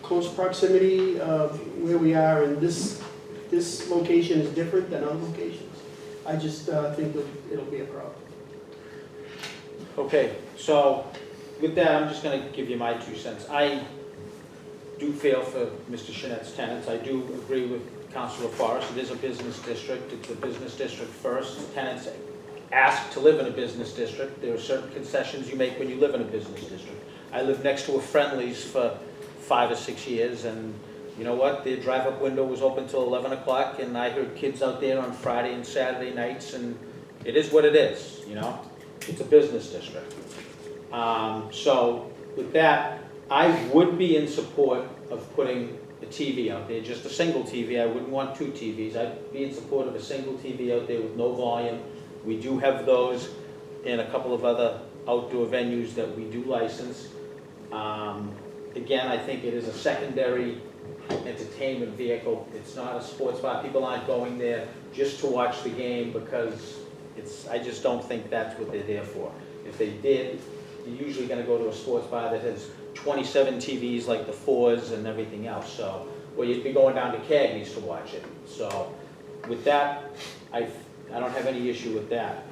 close proximity of where we are, and this location is different than other locations. I just think that it'll be a problem. Okay, so with that, I'm just gonna give you my 2 cents. I do feel for Mr. Chenette's tenants. I do agree with Councilor Forrest. It is a business district. It's a business district first. Tenants ask to live in a business district. There are certain concessions you make when you live in a business district. I lived next to a Friendly's for 5 or 6 years, and you know what? The drive-up window was open till 11 o'clock, and I heard kids out there on Friday and Saturday nights, and it is what it is, you know? It's a business district. So with that, I would be in support of putting a TV out there, just a single TV. I wouldn't want 2 TVs. I'd be in support of a single TV out there with no volume. We do have those in a couple of other outdoor venues that we do license. Again, I think it is a secondary entertainment vehicle. It's not a sports bar. People aren't going there just to watch the game because I just don't think that's what they're there for. If they did, you're usually gonna go to a sports bar that has 27 TVs like the Fours and everything else, so, or you'd be going down to Cagney's to watch it. So with that, I don't have any issue with that.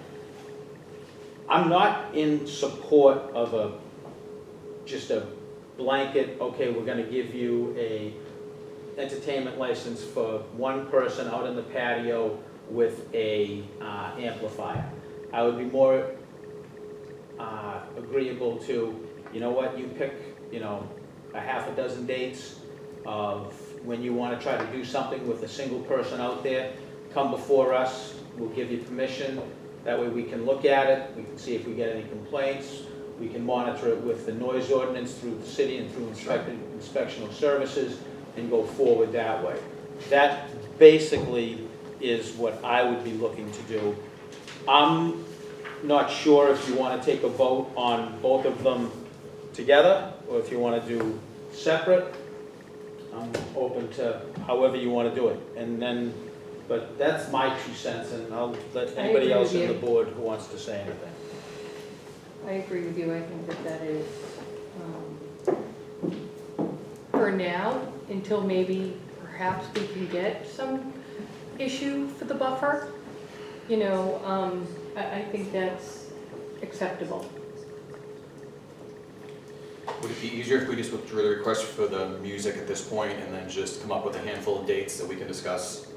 I'm not in support of just a blanket, okay, we're gonna give you a entertainment license for one person out in the patio with a amplifier. I would be more agreeable to, you know what, you pick, you know, a half a dozen dates of when you want to try to do something with a single person out there, come before us, we'll give you permission. That way we can look at it, we can see if we get any complaints, we can monitor it with the noise ordinance through the city and through inspectional services and go forward that way. That basically is what I would be looking to do. I'm not sure if you want to take a vote on both of them together or if you want to do separate. I'm open to however you want to do it. And then, but that's my 2 cents, and I'll let anybody else on the board who wants to say anything. I agree with you. I think that is, for now, until maybe perhaps we can get some issue for the buffer, you know, I think that's acceptable. Would it be easier if we just withdrew the request for the music at this point and then just come up with a handful of dates that we can discuss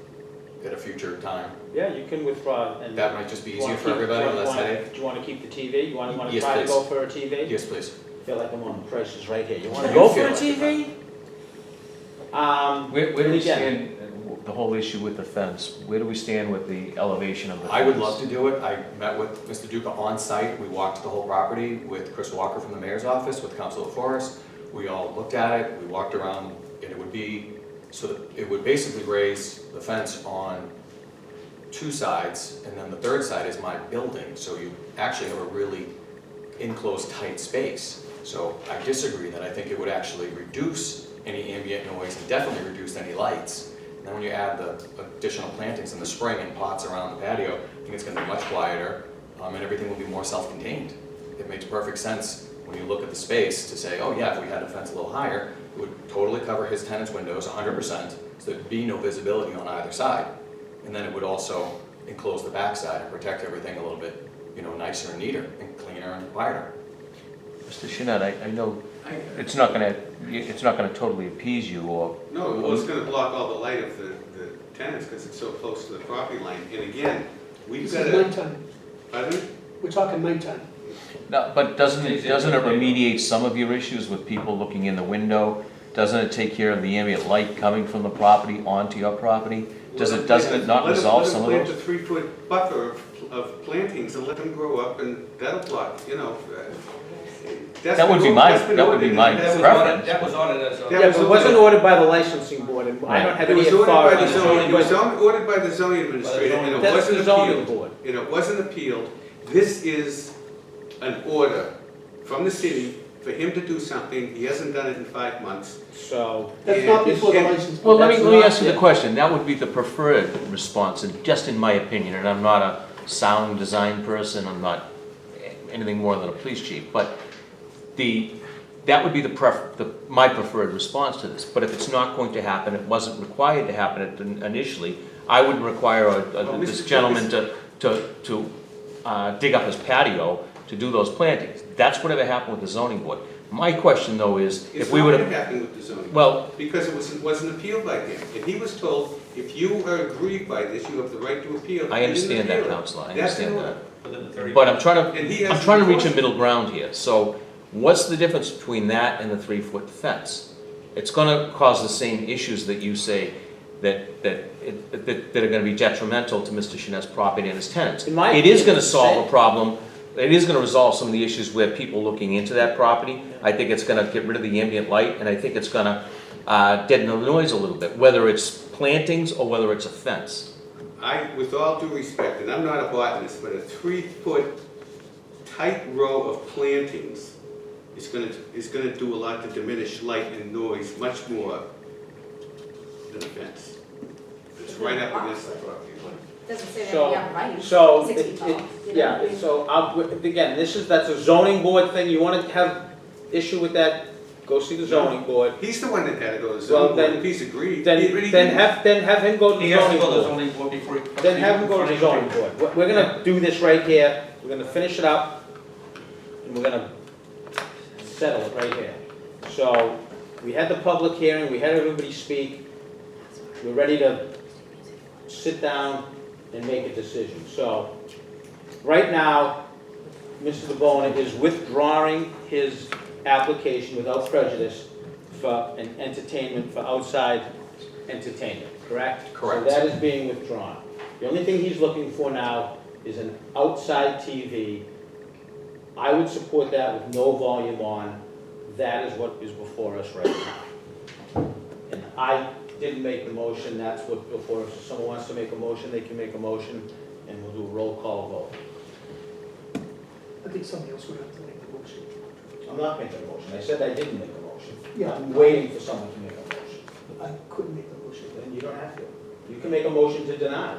at a future time? Yeah, you can withdraw. And that might just be easier for everybody, less headache. Do you want to keep the TV? You want to Yes, try please. to go for a TV? Yes, please. I feel like I'm on the prices right here. You want to go for a TV? Where do we again, stand, the whole issue with the fence, where do we stand with the elevation of the fence? I would love to do it. I met with Mr. Duca on site. We walked the whole property with Chris Walker from the mayor's office, with Councilor Forrest. We all looked at it, we walked around, and it would be, so that it would basically raise the fence on 2 sides, and then the 3rd side is my building, so you actually have a really enclosed, tight space. So I disagree that I think it would actually reduce any ambient noise and definitely reduce any lights. And then when you add the additional plantings in the spring and pots around the patio, I think it's gonna be much quieter, and everything will be more self-contained. It makes perfect sense when you look at the space to say, oh yeah, if we had a fence a little higher, it would totally cover his tenant's windows 100%, so there'd be no visibility on either side. And then it would also enclose the backside and protect everything a little bit, you know, nicer and neater and cleaner and quieter. Mr. Chenette, I know it's not gonna totally appease you, or... No, well, it's gonna block all the light of the tenants because it's so close to the property line. And again, we've got This is nighttime. Pardon? We're talking nighttime. No, but doesn't it remediate some of your issues with people looking in the window? Doesn't it take care of the ambient light coming from the property onto your property? Doesn't it not resolve some of Let those? them plant a 3-foot buffer of plantings and let them grow up, and that'll block, you know. That would be my preference. That was ordered as a... Yeah, but it wasn't ordered by the licensing board, and I don't have any authority. It was ordered by the zoning administrator, and it That's the wasn't zoning appealed. board. And it wasn't appealed. This is an order from the city for him to do something. He hasn't done it in 5 months. So... That's not before the license. Well, let me ask you the question. That would be the preferred response, and just in my opinion, and I'm not a sound design person, I'm not anything more than a police chief, but that would be my preferred response to this. But if it's not going to happen, it wasn't required to happen initially, I would require this gentleman to dig up his patio to do those plantings. That's whatever happened with the zoning board. My question though is, if we would It's have, not what happened with the zoning. well, Because it wasn't appealed by him. And he was told, if you are aggrieved by this, you have the right to appeal. I He didn't understand that, appeal it. Counselor, I That's understand the that. Within the 30 But I'm trying And he to, has I'm trying to reach a enforced- middle ground here. So what's the difference between that and the 3-foot fence? It's gonna cause the same issues that you say that are gonna be detrimental to Mr. Chenette's property and his tenants. In my It is opinion, gonna it's the solve same. a problem, it is gonna resolve some of the issues where people looking into that property. I think it's gonna get rid of the ambient light, and I think it's gonna deaden the noise a little bit, whether it's plantings or whether it's a fence. With all due respect, and I'm not a botanist, but a 3-foot tight row of plantings is gonna do a lot to diminish light and noise, much more than a fence. It's right up against the property line. Doesn't say that So- we have right, So, 6 feet tall. you know? yeah, so, again, that's a zoning board thing, you wanna have issue with that, go see the zoning board. He's the one that had to go to the Well, zoning board, then- if he's agreed. Then He didn't. have him go to He the has to zoning go to the board. zoning board before he comes. Then have him go to the zoning board. We're gonna do this right here, we're gonna finish it up, and we're gonna settle it right here. So, we had the public hearing, we had everybody speak, we're ready to sit down and make a decision. So, right now, Mr. DeBona is withdrawing his application without prejudice for an entertainment, for outside entertainment, correct? Correct. So that is being withdrawn. The only thing he's looking for now is an outside TV. I would support that with no volume on. That is what is before us right now. And I didn't make the motion, that's what's before us. If someone wants to make a motion, they can make a motion, and we'll do a roll call vote. I think somebody else would have to make the motion. I'm not making a motion, I said I didn't make a motion. Yeah. I'm waiting for someone to make a motion. I couldn't make the motion. Then you don't have to. You can make a motion to deny.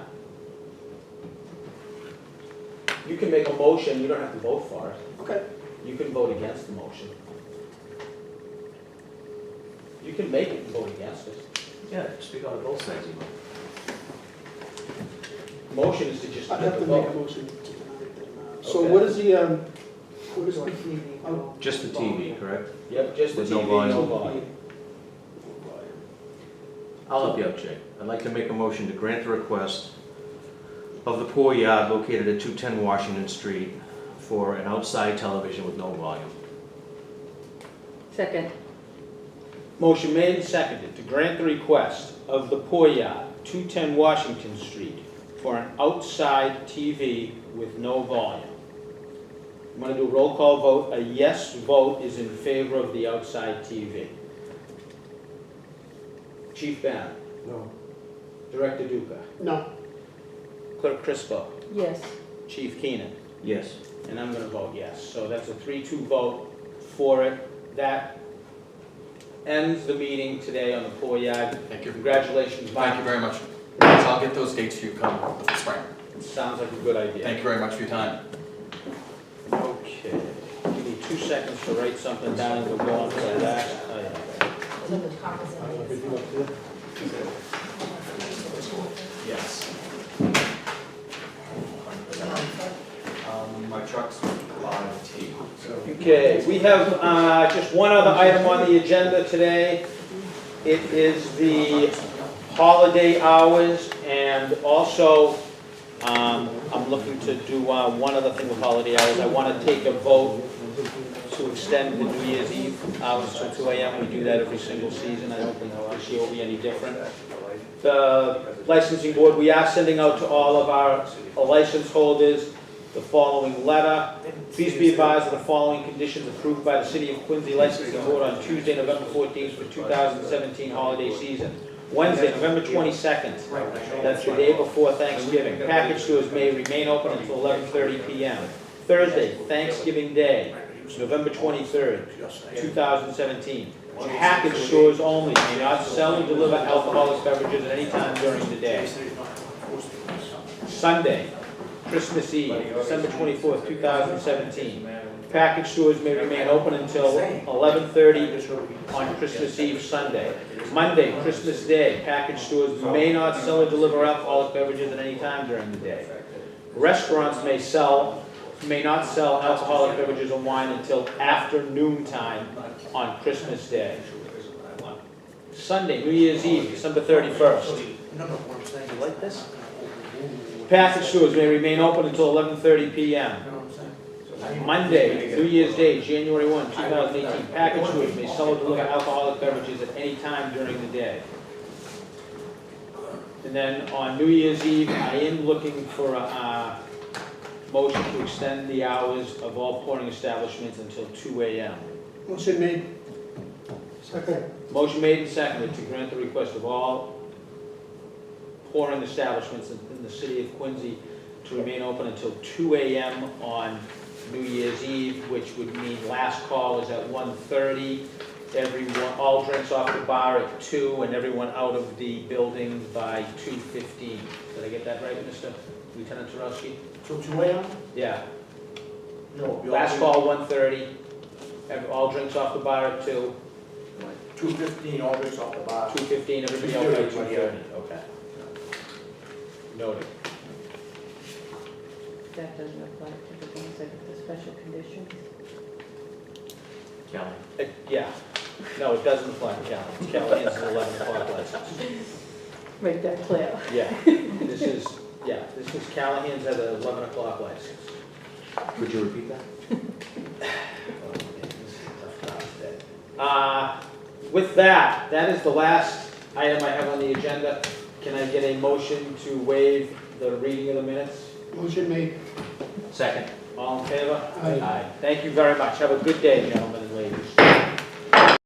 You can make a motion, you don't have to vote for it. Okay. You can vote against the motion. You can make it and vote against it. Yeah, speak out of both sides, even. Motion is to just I'd make have a to make a vote. motion to deny it then. So Okay. what is the, what is the? Just the TV, correct? Yep, just the With no TV, volume. no volume. I'll help you out, Jay. I'd like to make a motion to grant the request of the Poor Yard located at 210 Washington Street for an outside television with no volume. Second. Motion made and seconded to grant the request of the Poor Yard, 210 Washington Street, for an outside TV with no volume. I'm going to do a roll call vote. A yes vote is in favor of the outside TV. Chief Bannon. No. Director Duca. No. Clerk Crispo. Yes. Chief Keenan. Yes. And I'm going to vote yes. So that's a 3-2 vote for it. That ends the meeting today on the Poor Yard. Thank you. Congratulations, Mike. Thank you very much. So I'll get those dates to you come spring. Sounds like a good idea. Thank you very much for your time. Okay. Give me 2 seconds to write something down and we'll go on to the last item. So the top is in this. Yes. My truck's 5T. Okay, we have just one other item on the agenda today. It is the holiday hours, and also I'm looking to do one other thing with holiday hours. I want to take a vote to extend the New Year's Eve hours till 2 a.m. We do that every single season. I don't think this year will be any different. The licensing board, we are sending out to all of our license holders the following letter. Please be advised of the following conditions approved by the City of Quincy Licensing Board on Tuesday, November 14th for 2017 holiday season. Wednesday, November 22nd, that's the day before Thanksgiving. Package stores may remain open until 11:30 p.m. Thursday, Thanksgiving Day, November 23rd, 2017. Package stores only may not sell and deliver alcoholic beverages at any time during the day. Sunday, Christmas Eve, December 24th, 2017. Package stores may remain open until 11:30 on Christmas Eve, Sunday. Monday, Christmas Day, package stores may not sell or deliver alcoholic beverages at any time during the day. Restaurants may sell may not sell alcoholic beverages or wine until after noon time on Christmas Day. Sunday, New Year's Eve, December 31st. No, what I'm saying. You like this? Package stores may remain open until 11:30 p.m. Monday, New Year's Day, January 1, 2018, package stores may sell or deliver alcoholic beverages at any time during the day. And then on New Year's Eve, I am looking for a motion to extend the hours of all pouring establishments until 2 a.m. Motion made. Second. Motion made and seconded to grant the request of all pouring establishments in the city of Quincy to remain open until 2 a.m. on New Year's Eve, which would mean last call is at 1:30. Everyone, all drinks off the bar at 2, and everyone out of the building by 2:15. Did I get that right, Mr. Lieutenant Turowski? Till 2 a.m.? Yeah. No. Last call 1:30. All drinks off the bar at 2. 2:15, all drinks off the bar. 2:15. Everybody else by 2:30. Okay. Noted. That doesn't apply to the things like the special conditions. Kelly? Yeah. No, it doesn't apply to Callahan's. Callahan's is 11 o'clock license. Make that clear. Yeah. This is Callahan's at an 11 o'clock license. Could you repeat that? With that, that is the last item I have on the agenda. Can I get a motion to waive the reading of the minutes? Motion made. Second. All in favor? Aye. Thank you very much. Have a good day, gentlemen.